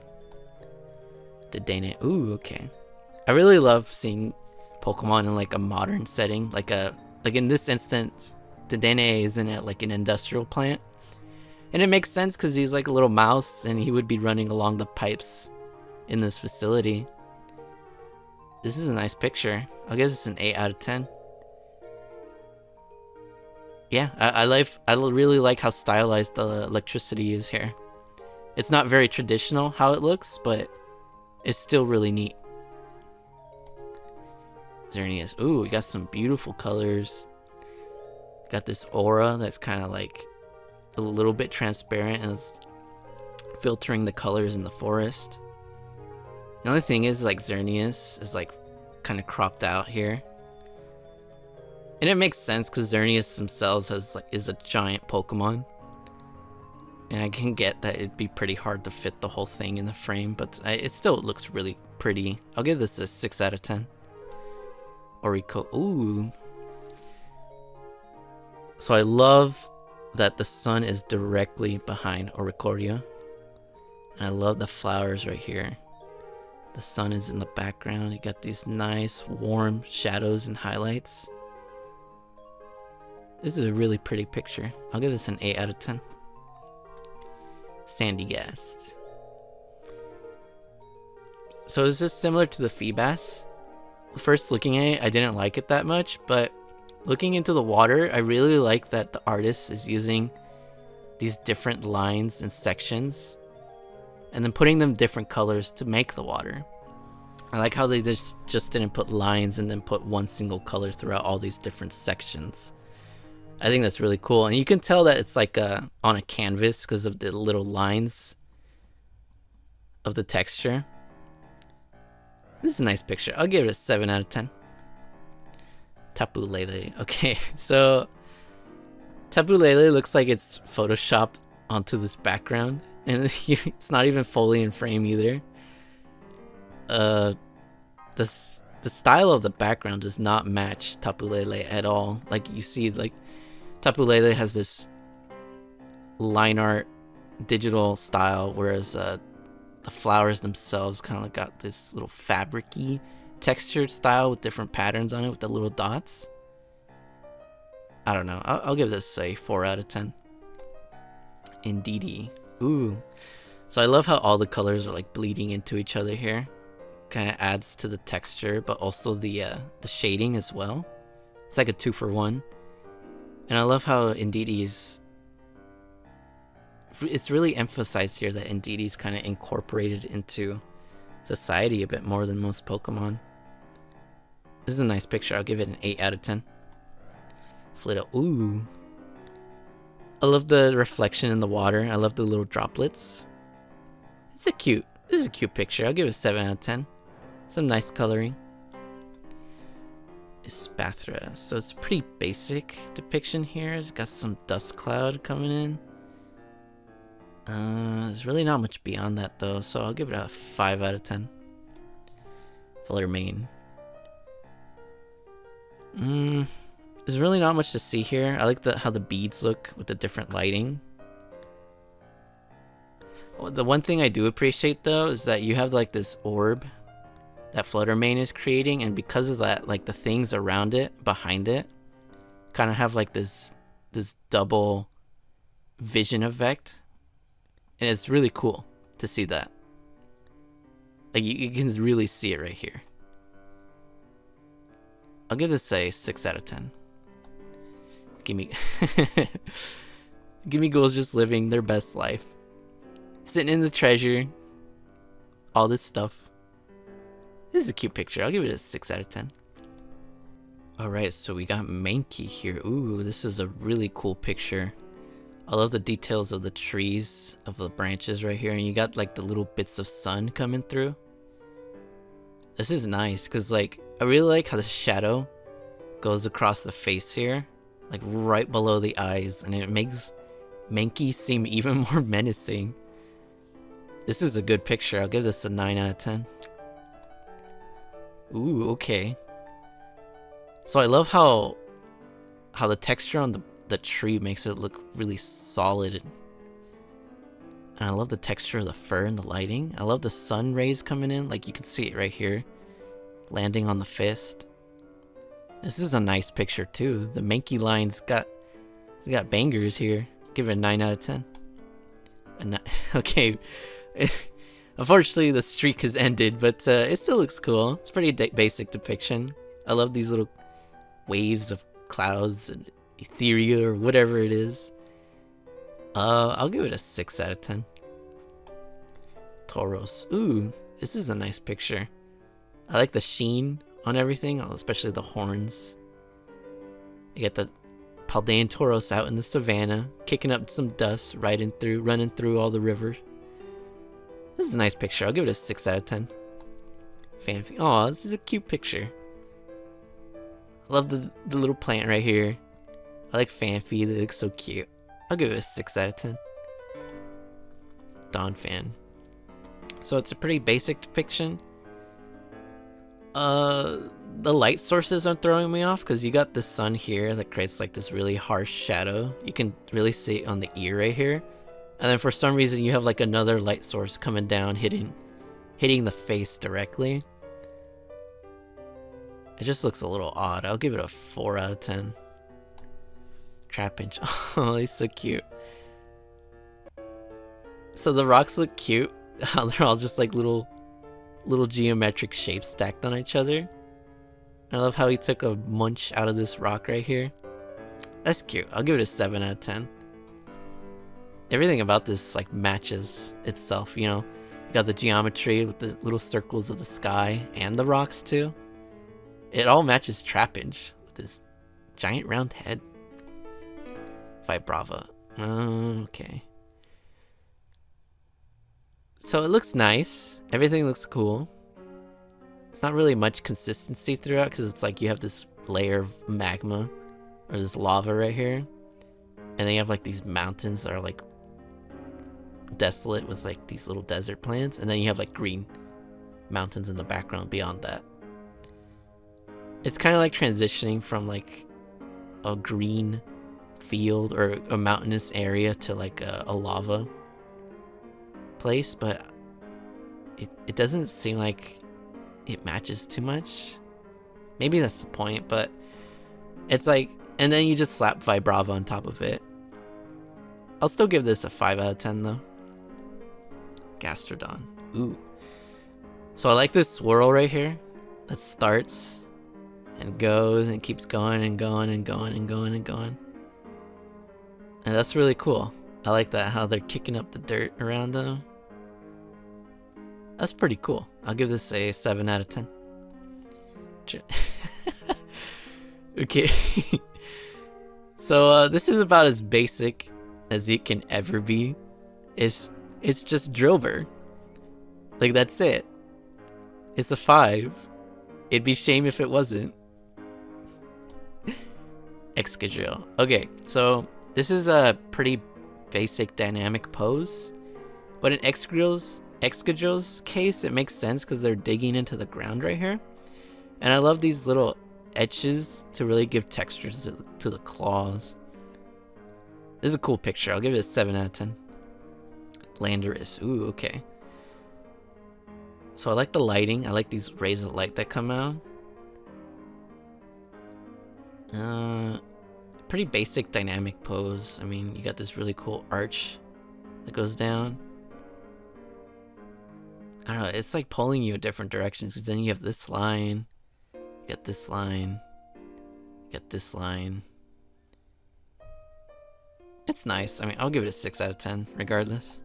Dedenne. Ooh, okay. I really love seeing Pokemon in like a modern setting. Like in this instance, Dedenne is in like an industrial plant. And it makes sense because he's like a little mouse and he would be running along the pipes in this facility. This is a nice picture. I'll give this an 8 out of 10. Yeah, I really like how stylized the electricity is here. It's not very traditional how it looks, but it's still really neat. Xerneas. Ooh, we got some beautiful colors. Got this aura that's kind of like a little bit transparent and it's filtering the colors in the forest. The only thing is like Xerneas is like kind of cropped out here. And it makes sense because Xerneas themselves is a giant Pokemon. And I can get that it'd be pretty hard to fit the whole thing in the frame, but it still looks really pretty. I'll give this a 6 out of 10. Orico. Ooh. So I love that the sun is directly behind Oricorio. And I love the flowers right here. The sun is in the background. You got these nice warm shadows and highlights. This is a really pretty picture. I'll give this an 8 out of 10. Sandygast. So is this similar to the Feebas? First looking at it, I didn't like it that much, but looking into the water, I really like that the artist is using these different lines and sections and then putting them different colors to make the water. I like how they just didn't put lines and then put one single color throughout all these different sections. I think that's really cool. And you can tell that it's like on a canvas because of the little lines of the texture. This is a nice picture. I'll give it a 7 out of 10. Tapu Lele. Okay, so Tapu Lele looks like it's photoshopped onto this background. And it's not even fully in frame either. The style of the background does not match Tapu Lele at all. Like you see, like Tapu Lele has this line art digital style, whereas the flowers themselves kind of got this little fabric-y textured style with different patterns on it with the little dots. I don't know. I'll give this a 4 out of 10. Indeedee. Ooh. So I love how all the colors are like bleeding into each other here. Kind of adds to the texture, but also the shading as well. It's like a 2-for-1. And I love how Indeedee's... It's really emphasized here that Indeedee's kind of incorporated into society a bit more than most Pokemon. This is a nice picture. I'll give it an 8 out of 10. Flitto. Ooh. I love the reflection in the water. I love the little droplets. This is a cute picture. I'll give it a 7 out of 10. Some nice coloring. Espathra. So it's a pretty basic depiction here. It's got some dust cloud coming in. There's really not much beyond that though, so I'll give it a 5 out of 10. Fluttermane. There's really not much to see here. I like how the beads look with the different lighting. The one thing I do appreciate though is that you have like this orb that Fluttermane is creating, and because of that, like the things around it, behind it, kind of have like this double vision effect. And it's really cool to see that. Like you can really see it right here. I'll give this a 6 out of 10. Gimme Ghouls just living their best life. Sitting in the treasure. All this stuff. This is a cute picture. I'll give it a 6 out of 10. Alright, so we got Mankey here. Ooh, this is a really cool picture. I love the details of the trees, of the branches right here, and you got like the little bits of sun coming through. This is nice, because like, I really like how the shadow goes across the face here, like right below the eyes, and it makes Mankey seem even more menacing. This is a good picture. I'll give this a 9 out of 10. Ooh, okay. So I love how the texture on the tree makes it look really solid. And I love the texture of the fur and the lighting. I love the sun rays coming in, like you can see it right here, landing on the fist. This is a nice picture too. The Mankey line's got bangers here. Give it a 9 out of 10. Okay, unfortunately the streak has ended, but it still looks cool. It's pretty basic depiction. I love these little waves of clouds and etheria or whatever it is. I'll give it a 6 out of 10. Tauros. Ooh, this is a nice picture. I like the sheen on everything, especially the horns. You get the Paldean Tauros out in the savannah, kicking up some dust, running through all the rivers. This is a nice picture. I'll give it a 6 out of 10. Fanfi. Aw, this is a cute picture. I love the little plant right here. I like Fanfi. They look so cute. I'll give it a 6 out of 10. Donphan. So it's a pretty basic depiction. The light sources are throwing me off because you got the sun here that creates like this really harsh shadow. You can really see it on the ear right here. And then for some reason you have like another light source coming down, hitting the face directly. It just looks a little odd. I'll give it a 4 out of 10. Trapinch. Oh, he's so cute. So the rocks look cute. How they're all just like little geometric shapes stacked on each other. I love how he took a munch out of this rock right here. That's cute. I'll give it a 7 out of 10. Everything about this like matches itself, you know. You got the geometry with the little circles of the sky and the rocks too. It all matches Trapinch with this giant round head. Vibrava. Okay. So it looks nice. Everything looks cool. It's not really much consistency throughout because it's like you have this layer of magma or this lava right here. And then you have like these mountains that are like desolate with like these little desert plants. And then you have like green mountains in the background beyond that. It's kind of like transitioning from like a green field or a mountainous area to like a lava place, but it doesn't seem like it matches too much. Maybe that's the point, but it's like, and then you just slap Vibrava on top of it. I'll still give this a 5 out of 10 though. Gastrodon. Ooh. So I like this swirl right here that starts and goes and keeps going and going and going and going and going. And that's really cool. I like that, how they're kicking up the dirt around them. That's pretty cool. I'll give this a 7 out of 10. Okay. So this is about as basic as it can ever be. It's just Drillbur. Like, that's it. It's a 5. It'd be shame if it wasn't. Excadrill. Okay, so this is a pretty basic dynamic pose, but in Excadrill's case, it makes sense because they're digging into the ground right here. And I love these little etches to really give textures to the claws. This is a cool picture. I'll give it a 7 out of 10. Landorus. Ooh, okay. So I like the lighting. I like these rays of light that come out. Pretty basic dynamic pose. I mean, you got this really cool arch that goes down. I don't know, it's like pulling you in different directions, because then you have this line, you get this line, you get this line. It's nice. I mean, I'll give it a 6 out of 10, regardless.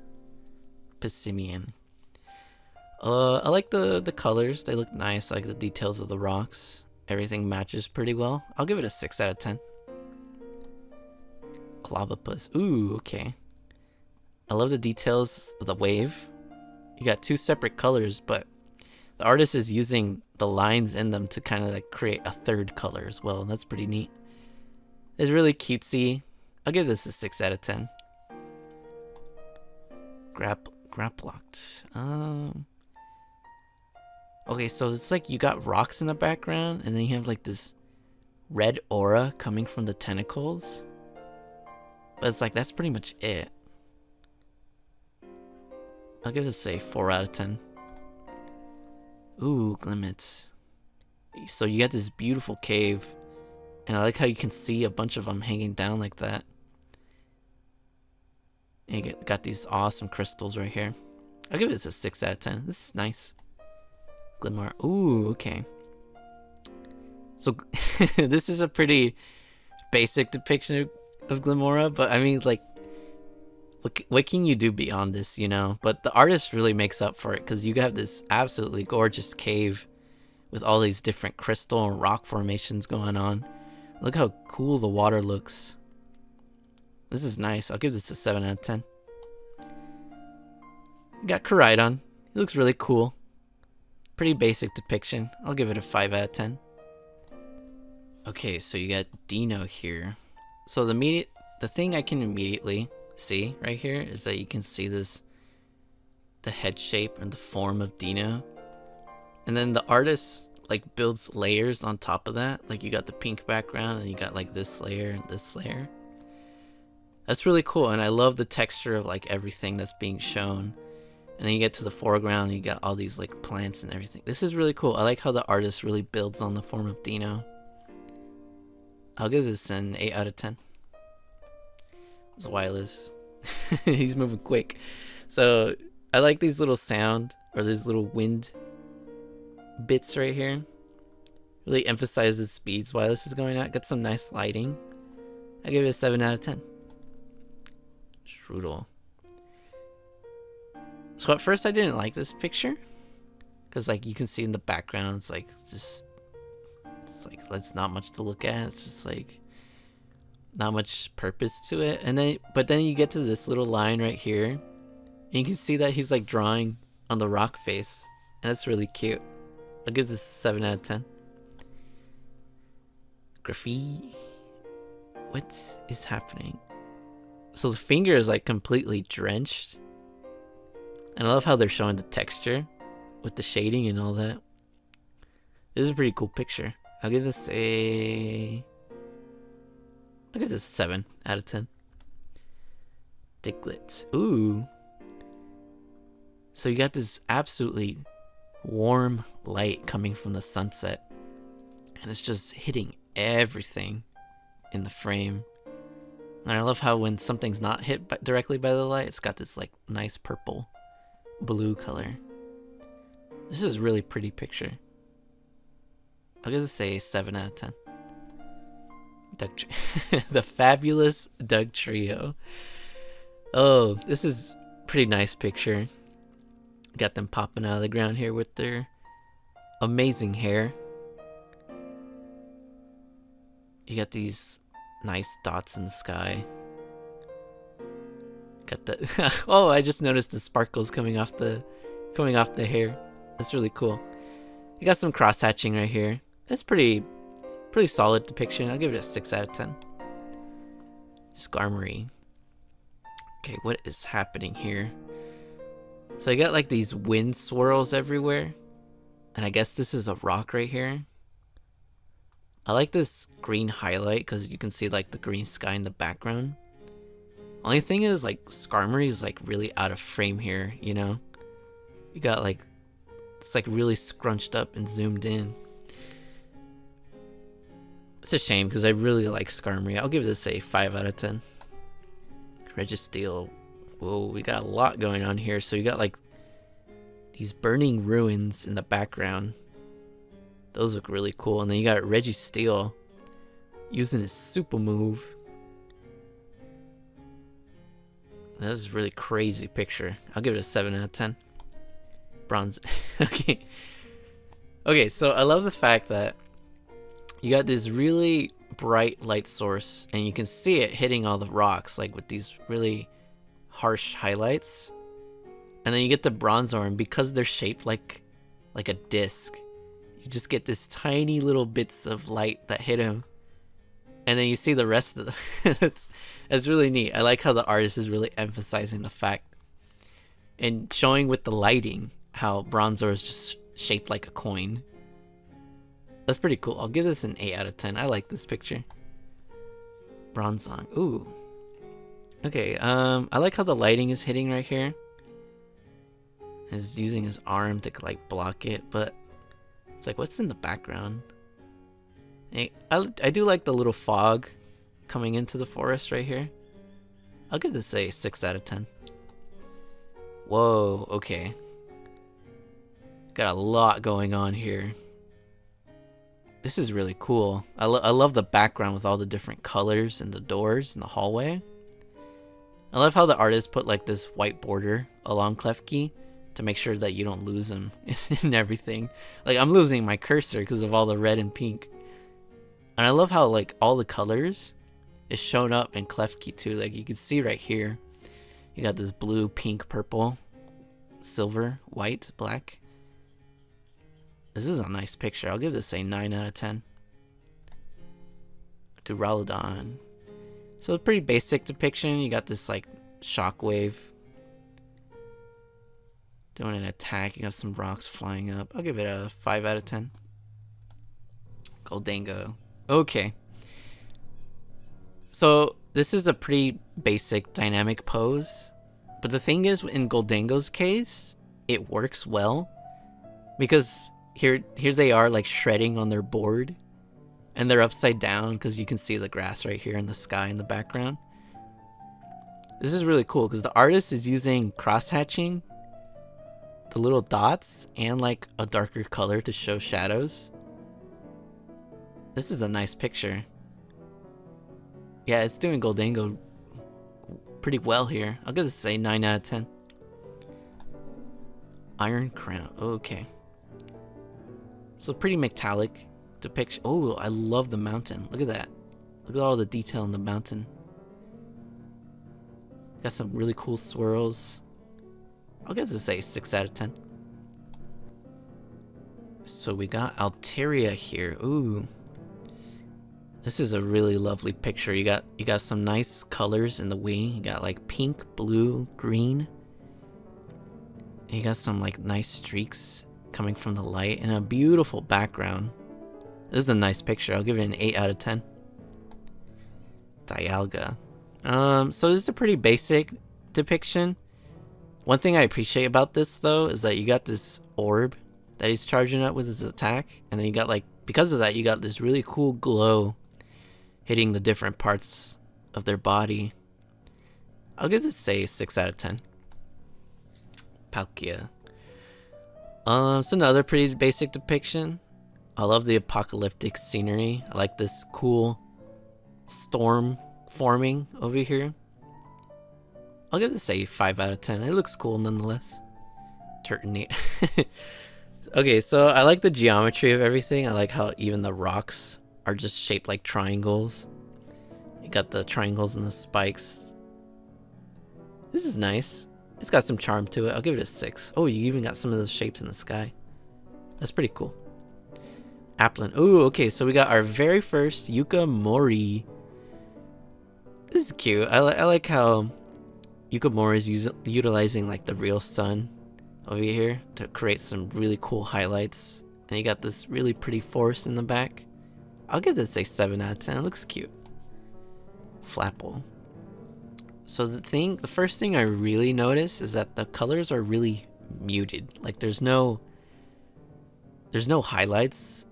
Pissimian. I like the colors. They look nice. I like the details of the rocks. Everything matches pretty well. I'll give it a 6 out of 10. Clobopus. Ooh, okay. I love the details of the wave. You got 2 separate colors, but the artist is using the lines in them to kind of like create a third color as well. That's pretty neat. It's really cutesy. I'll give this a 6 out of 10. Graplocked. Okay, so it's like you got rocks in the background, and then you have like this red aura coming from the tentacles. But it's like, that's pretty much it. I'll give this a 4 out of 10. Ooh, glimmets. So you got this beautiful cave, and I like how you can see a bunch of them hanging down like that. And you got these awesome crystals right here. I'll give this a 6 out of 10. This is nice. Glimmer. Ooh, okay. So this is a pretty basic depiction of Glimora, but I mean, like, what can you do beyond this, you know? But the artist really makes up for it, because you have this absolutely gorgeous cave with all these different crystal and rock formations going on. Look how cool the water looks. This is nice. I'll give this a 7 out of 10. You got Koraidon. He looks really cool. Pretty basic depiction. I'll give it a 5 out of 10. Okay, so you got Dino here. So the thing I can immediately see right here is that you can see the head shape and the form of Dino. And then the artist like builds layers on top of that. Like you got the pink background and you got like this layer and this layer. That's really cool, and I love the texture of like everything that's being shown. And then you get to the foreground and you got all these like plants and everything. This is really cool. I like how the artist really builds on the form of Dino. I'll give this an 8 out of 10. It's wireless. He's moving quick. So I like these little sound, or these little wind bits right here. Really emphasize the speeds while this is going out. Got some nice lighting. I give it a 7 out of 10. Strudel. So at first I didn't like this picture, because like you can see in the background, it's like that's not much to look at. It's just like not much purpose to it. And but then you get to this little line right here, and you can see that he's like drawing on the rock face, and that's really cute. I'll give this a 7 out of 10. Graffiti. What is happening? So the finger is like completely drenched. And I love how they're showing the texture with the shading and all that. This is a pretty cool picture. I'll give this a 7 out of 10. Diglett. Ooh. So you got this absolutely warm light coming from the sunset. And it's just hitting everything in the frame. And I love how when something's not hit directly by the light, it's got this like nice purple blue color. This is a really pretty picture. I'll give this a 7 out of 10. The fabulous Doug Trio. Oh, this is a pretty nice picture. Got them popping out of the ground here with their amazing hair. You got these nice dots in the sky. Got the oh, I just noticed the sparkles coming off the hair. That's really cool. You got some cross hatching right here. It's pretty solid depiction. I'll give it a 6 out of 10. Skarmory. Okay, what is happening here? So you got like these wind swirls everywhere, and I guess this is a rock right here. I like this green highlight because you can see like the green sky in the background. Only thing is like Skarmory is like really out of frame here, you know? You got like, it's like really scrunched up and zoomed in. It's a shame because I really like Skarmory. I'll give this a 5 out of 10. Registeel. Whoa, we got a lot going on here. So you got like these burning ruins in the background. Those look really cool. And then you got Registeel using his super move. That is a really crazy picture. I'll give it a 7 out of 10. Bronze. Okay. Okay, so I love the fact that You got this really bright light source, and you can see it hitting all the rocks, like with these really harsh highlights. And then you get the Bronzor, and because they're shaped like a disc, you just get this tiny little bits of light that hit him. And then you see the rest of the it's really neat. I like how the artist is really emphasizing the fact and showing with the lighting how Bronzor is just shaped like a coin. That's pretty cool. I'll give this an 8 out of 10. I like this picture. Bronzong. Ooh. Okay, I like how the lighting is hitting right here. He's using his arm to like block it, but it's like, what's in the background? Hey, I do like the little fog coming into the forest right here. I'll give this a 6 out of 10. Whoa, okay. Got a lot going on here. This is really cool. I love the background with all the different colors and the doors and the hallway. I love how the artist put like this white border along Klefki to make sure that you don't lose him and everything. Like, I'm losing my cursor because of all the red and pink. And I love how like all the colors is shown up in Klefki too. Like, you can see right here, you got this blue, pink, purple, silver, white, black. This is a nice picture. I'll give this a 9 out of 10. Duraludon. So a pretty basic depiction. You got this like shockwave doing an attack. You got some rocks flying up. I'll give it a 5 out of 10. Goldango. Okay. So this is a pretty basic dynamic pose. But the thing is, in Goldango's case, it works well. Because here they are like shredding on their board. And they're upside down because you can see the grass right here in the sky in the background. This is really cool because the artist is using cross-hatching, the little dots, and like a darker color to show shadows. This is a nice picture. Yeah, it's doing Goldango pretty well here. I'll give this a 9 out of 10. Iron Crown. Okay. So pretty metallic depiction. Oh, I love the mountain. Look at that. Look at all the detail in the mountain. Got some really cool swirls. I'll give this a 6 out of 10. So we got Alteria here. Ooh. This is a really lovely picture. You got some nice colors in the wing. You got like pink, blue, green. And you got some like nice streaks coming from the light and a beautiful background. This is a nice picture. I'll give it an 8 out of 10. Dialga. So this is a pretty basic depiction. One thing I appreciate about this though is that you got this orb that he's charging up with his attack, and then you got like, because of that, you got this really cool glow hitting the different parts of their body. I'll give this a 6 out of 10. Palkia. It's another pretty basic depiction. I love the apocalyptic scenery. I like this cool storm forming over here. I'll give this a 5 out of 10. It looks cool nonetheless. Turtonate. Okay, so I like the geometry of everything. I like how even the rocks are just shaped like triangles. You got the triangles and the spikes. This is nice. It's got some charm to it. I'll give it a 6. Oh, you even got some of those shapes in the sky. That's pretty cool. Applin. Ooh, okay, so we got our very first Yukamori. This is cute. I like how Yukamori is utilizing like the real sun over here to create some really cool highlights. And you got this really pretty forest in the back. I'll give this a 7 out of 10. It looks cute. Flapple. So the first thing I really notice is that the colors are really muted. Like there's no highlights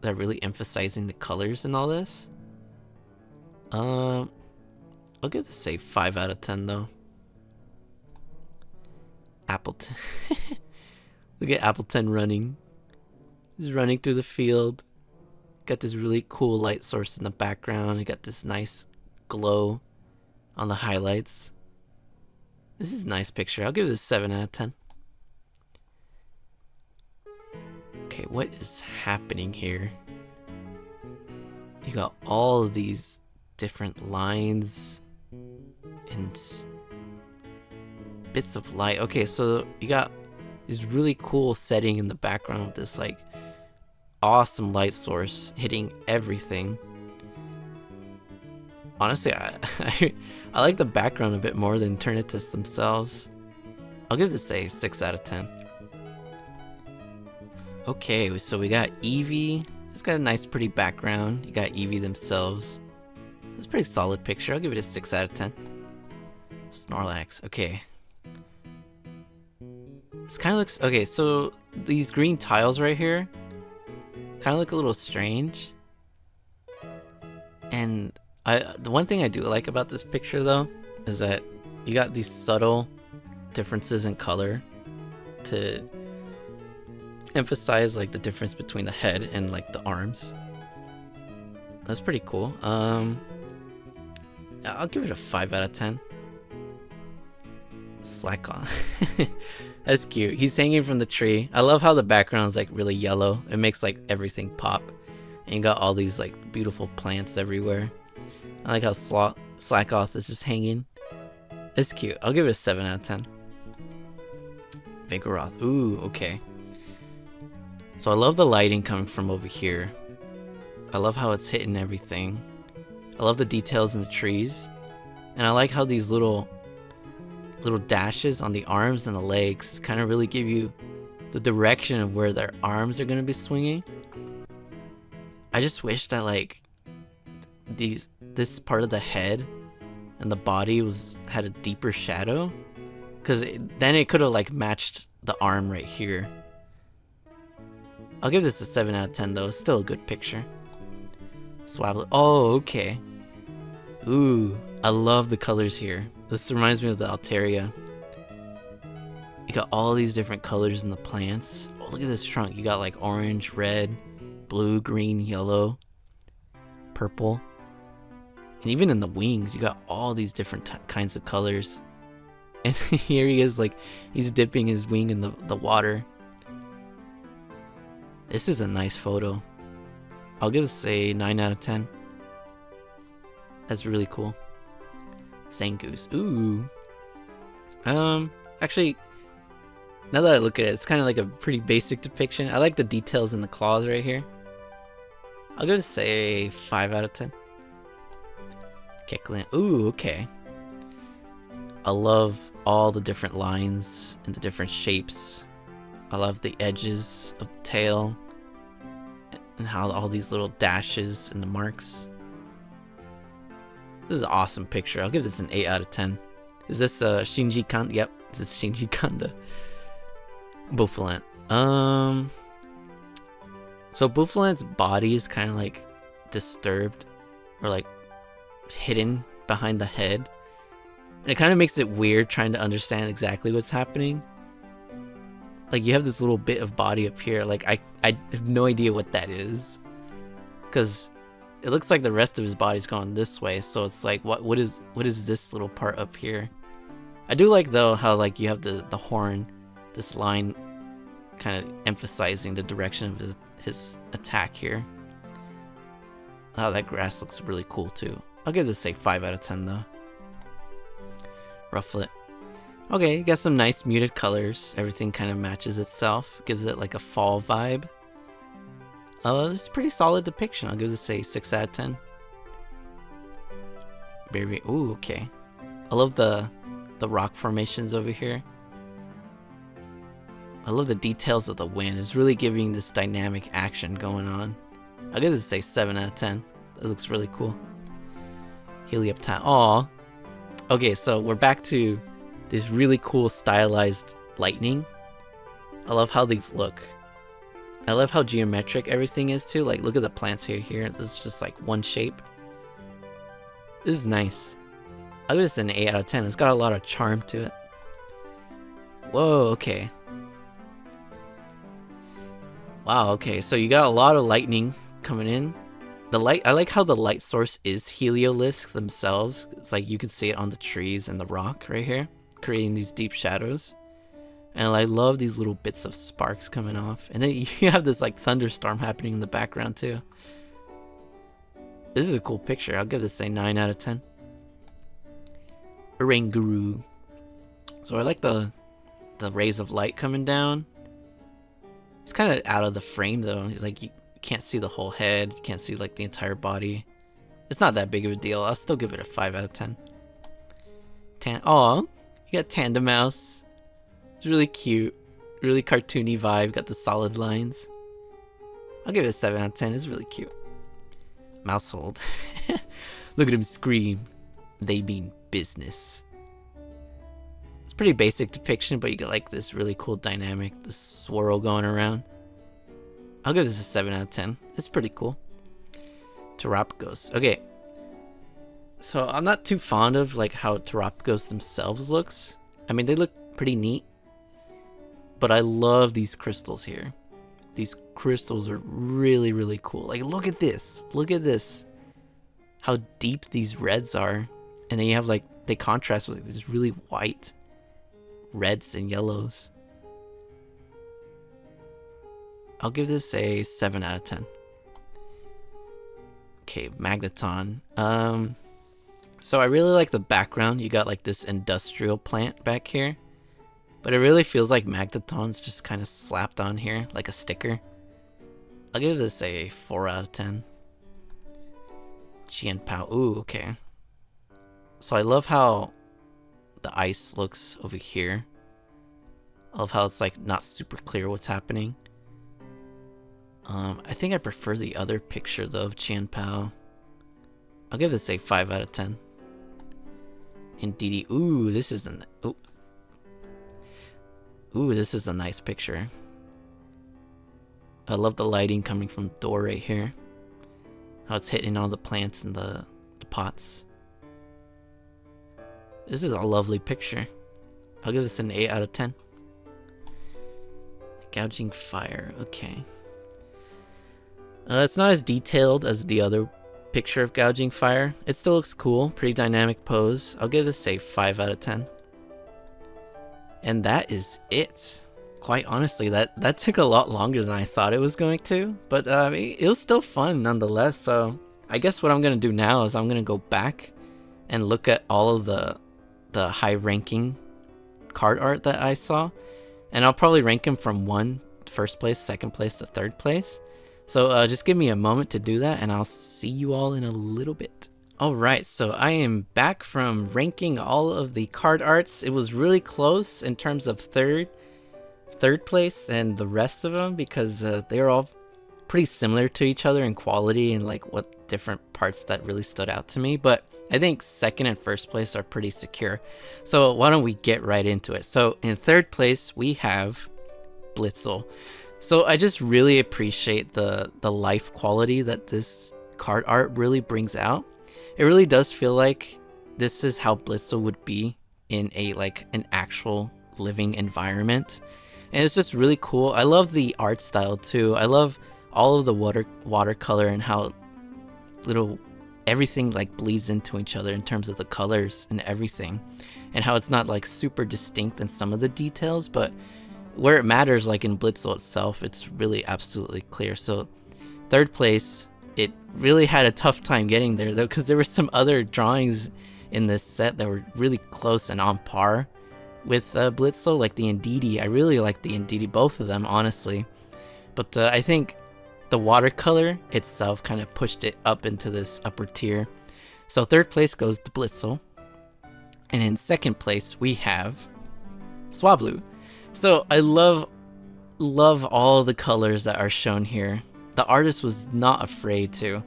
that are really emphasizing the colors and all this. I'll give this a 5 out of 10 though. Appleton. Look at Appleton running. He's running through the field. Got this really cool light source in the background. You got this nice glow on the highlights. This is a nice picture. I'll give this a 7 out of 10. Okay, what is happening here? You got all of these different lines and bits of light. Okay, so you got this really cool setting in the background with this like awesome light source hitting everything. Honestly, I like the background a bit more than Eternatus themselves. I'll give this a 6 out of 10. Okay, so we got Eevee. It's got a nice pretty background. You got Eevee themselves. It's a pretty solid picture. I'll give it a 6 out of 10. Snorlax, okay. This kind of looks... Okay, so these green tiles right here kind of look a little strange. And the one thing I do like about this picture though is that you got these subtle differences in color to emphasize like the difference between the head and like the arms. That's pretty cool. I'll give it a 5 out of 10. Slack on. That's cute. He's hanging from the tree. I love how the background is like really yellow. It makes like everything pop. And you got all these like beautiful plants everywhere. I like how Slackoth is just hanging. It's cute. I'll give it a 7 out of 10. Vigoroth. Ooh, okay. So I love the lighting coming from over here. I love how it's hitting everything. I love the details in the trees. And I like how these little dashes on the arms and the legs kind of really give you the direction of where their arms are going to be swinging. I just wish that like this part of the head and the body had a deeper shadow, because then it could have like matched the arm right here. I'll give this a 7 out of 10 though. It's still a good picture. Swablu. Oh, okay. Ooh, I love the colors here. This reminds me of the Altaria. You got all these different colors in the plants. Oh, look at this trunk. You got like orange, red, blue, green, yellow, purple. And even in the wings, you got all these different kinds of colors. And here he is, like, he's dipping his wing in the water. This is a nice photo. I'll give this a 9 out of 10. That's really cool. Zangoose. Ooh. Actually, now that I look at it, it's kind of like a pretty basic depiction. I like the details in the claws right here. I'll give this a 5 out of 10. Kecleon. Ooh, okay. I love all the different lines and the different shapes. I love the edges of the tail and how all these little dashes and the marks. This is an awesome picture. I'll give this an 8 out of 10. Is this Shinji Kanda? Yep, this is Shinji Kanda. Bouffalant. So Bouffalant's body is kind of like disturbed or like hidden behind the head. And it kind of makes it weird trying to understand exactly what's happening. Like you have this little bit of body up here. Like I have no idea what that is. Because it looks like the rest of his body's going this way. So it's like what is this little part up here? I do like though how like you have the horn, this line kind of emphasizing the direction of his attack here. Oh, that grass looks really cool too. I'll give this a 5 out of 10 though. Rufflet. Okay, you got some nice muted colors. Everything kind of matches itself. Gives it like a fall vibe. This is a pretty solid depiction. I'll give this a 6 out of 10. Baby. Ooh, okay. I love the rock formations over here. I love the details of the wind. It's really giving this dynamic action going on. I'll give this a 7 out of 10. That looks really cool. Helioptile. Aw. Okay, so we're back to this really cool stylized lightning. I love how these look. I love how geometric everything is too. Like, look at the plants here. It's just like one shape. This is nice. I'll give this an 8 out of 10. It's got a lot of charm to it. Whoa, okay. Wow, okay, so you got a lot of lightning coming in. I like how the light source is Heliolisk themselves. It's like you can see it on the trees and the rock right here, creating these deep shadows. And I love these little bits of sparks coming off. And then you have this like thunderstorm happening in the background too. This is a cool picture. I'll give this a 9 out of 10. Oranguru. So I like the rays of light coming down. It's kind of out of the frame though. It's like you can't see the whole head. You can't see like the entire body. It's not that big of a deal. I'll still give it a 5 out of 10. Aw, you got Tandemouse. It's really cute. Really cartoony vibe. Got the solid lines. I'll give it a 7 out of 10. It's really cute. Mousehold. Look at him scream. They mean business. It's pretty basic depiction, but you get like this really cool dynamic, this swirl going around. I'll give this a 7 out of 10. It's pretty cool. Terapagos. Okay. So I'm not too fond of like how Terapagos themselves looks. I mean, they look pretty neat. But I love these crystals here. These crystals are really, really cool. Like, look at this. Look at this. How deep these reds are. And then you have like, they contrast with like, these really white reds and yellows. I'll give this a 7 out of 10. Okay, Magneton. So I really like the background. You got like this industrial plant back here. But it really feels like Magneton's just kind of slapped on here, like a sticker. I'll give this a 4 out of 10. Qianpao. Ooh, okay. So I love how the ice looks over here. I love how it's like not super clear what's happening. I think I prefer the other picture though of Qianpao. I'll give this a 5 out of 10. Indeedee. Ooh, this is an... Ooh, this is a nice picture. I love the lighting coming from the door right here. How it's hitting all the plants and the pots. This is a lovely picture. I'll give this an 8 out of 10. Gouging Fire, okay. It's not as detailed as the other picture of Gouging Fire. It still looks cool, pretty dynamic pose. I'll give this a 5 out of 10. And that is it. Quite honestly, that took a lot longer than I thought it was going to. But it was still fun nonetheless. So I guess what I'm going to do now is I'm going to go back and look at all of the high ranking card art that I saw. And I'll probably rank them from first place, second place to third place. So just give me a moment to do that and I'll see you all in a little bit. Alright, so I am back from ranking all of the card arts. It was really close in terms of third place and the rest of them because they were all pretty similar to each other in quality and like what different parts that really stood out to me. But I think second and first place are pretty secure. So why don't we get right into it. So in third place we have Blitzel. So I just really appreciate the life quality that this card art really brings out. It really does feel like this is how Blitzel would be in an actual living environment. And it's just really cool. I love the art style too. I love all of the watercolor and how everything like bleeds into each other in terms of the colors and everything. And how it's not like super distinct in some of the details, but where it matters, like in Blitzel itself, it's really absolutely clear. So third place, it really had a tough time getting there though, because there were some other drawings in this set that were really close and on par with Blitzel, like the Indeedee. I really like the Indeedee, both of them, honestly. But I think the watercolor itself kind of pushed it up into this upper tier. So third place goes to Blitzel. And in second place, we have Swablu. So I love all the colors that are shown here. The artist was not afraid to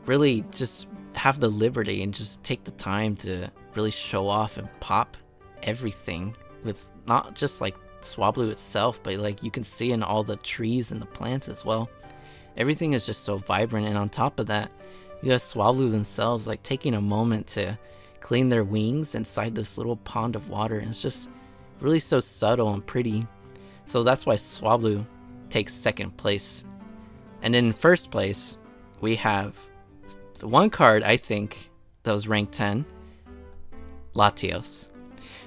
really just have the liberty and just take the time to really show off and pop everything with not just like Swablu itself, but like you can see in all the trees and the plants as well. Everything is just so vibrant, and on top of that, you got Swablu themselves like taking a moment to clean their wings inside this little pond of water, and it's just really so subtle and pretty. So that's why Swablu takes second place. And then in first place, we have the one card I think that was ranked 10, Latios.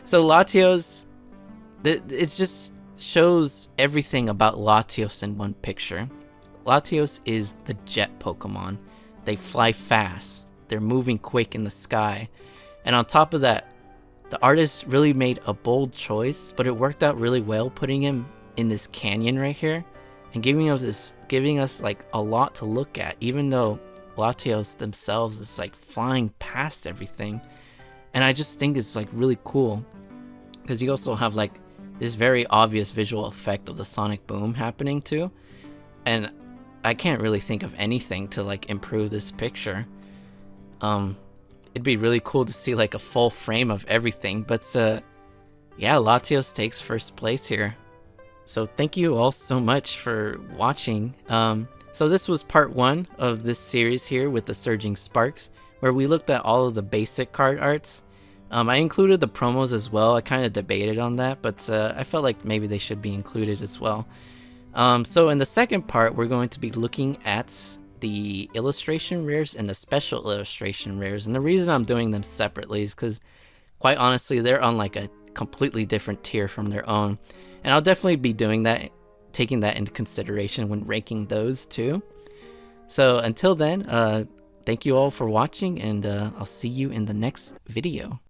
So Latios, it just shows everything about Latios in one picture. Latios is the jet Pokemon, they fly fast. They're moving quick in the sky. And on top of that, the artist really made a bold choice, but it worked out really well putting him in this canyon right here and giving us like a lot to look at, even though Latios themselves is like flying past everything. And I just think it's like really cool because you also have like this very obvious visual effect of the sonic boom happening too. And I can't really think of anything to like improve this picture. It'd be really cool to see like a full frame of everything, but yeah, Latios takes first place here. So thank you all so much for watching. So this was part 1 of this series here with the Surging Sparks, where we looked at all of the basic card arts. I included the promos as well. I kind of debated on that, but I felt like maybe they should be included as well. So in the second part, we're going to be looking at the illustration rares and the special illustration rares. And the reason I'm doing them separately is because, quite honestly, they're on like a completely different tier from their own. And I'll definitely be doing that, taking that into consideration when ranking those too. So until then, thank you all for watching, and I'll see you in the next video.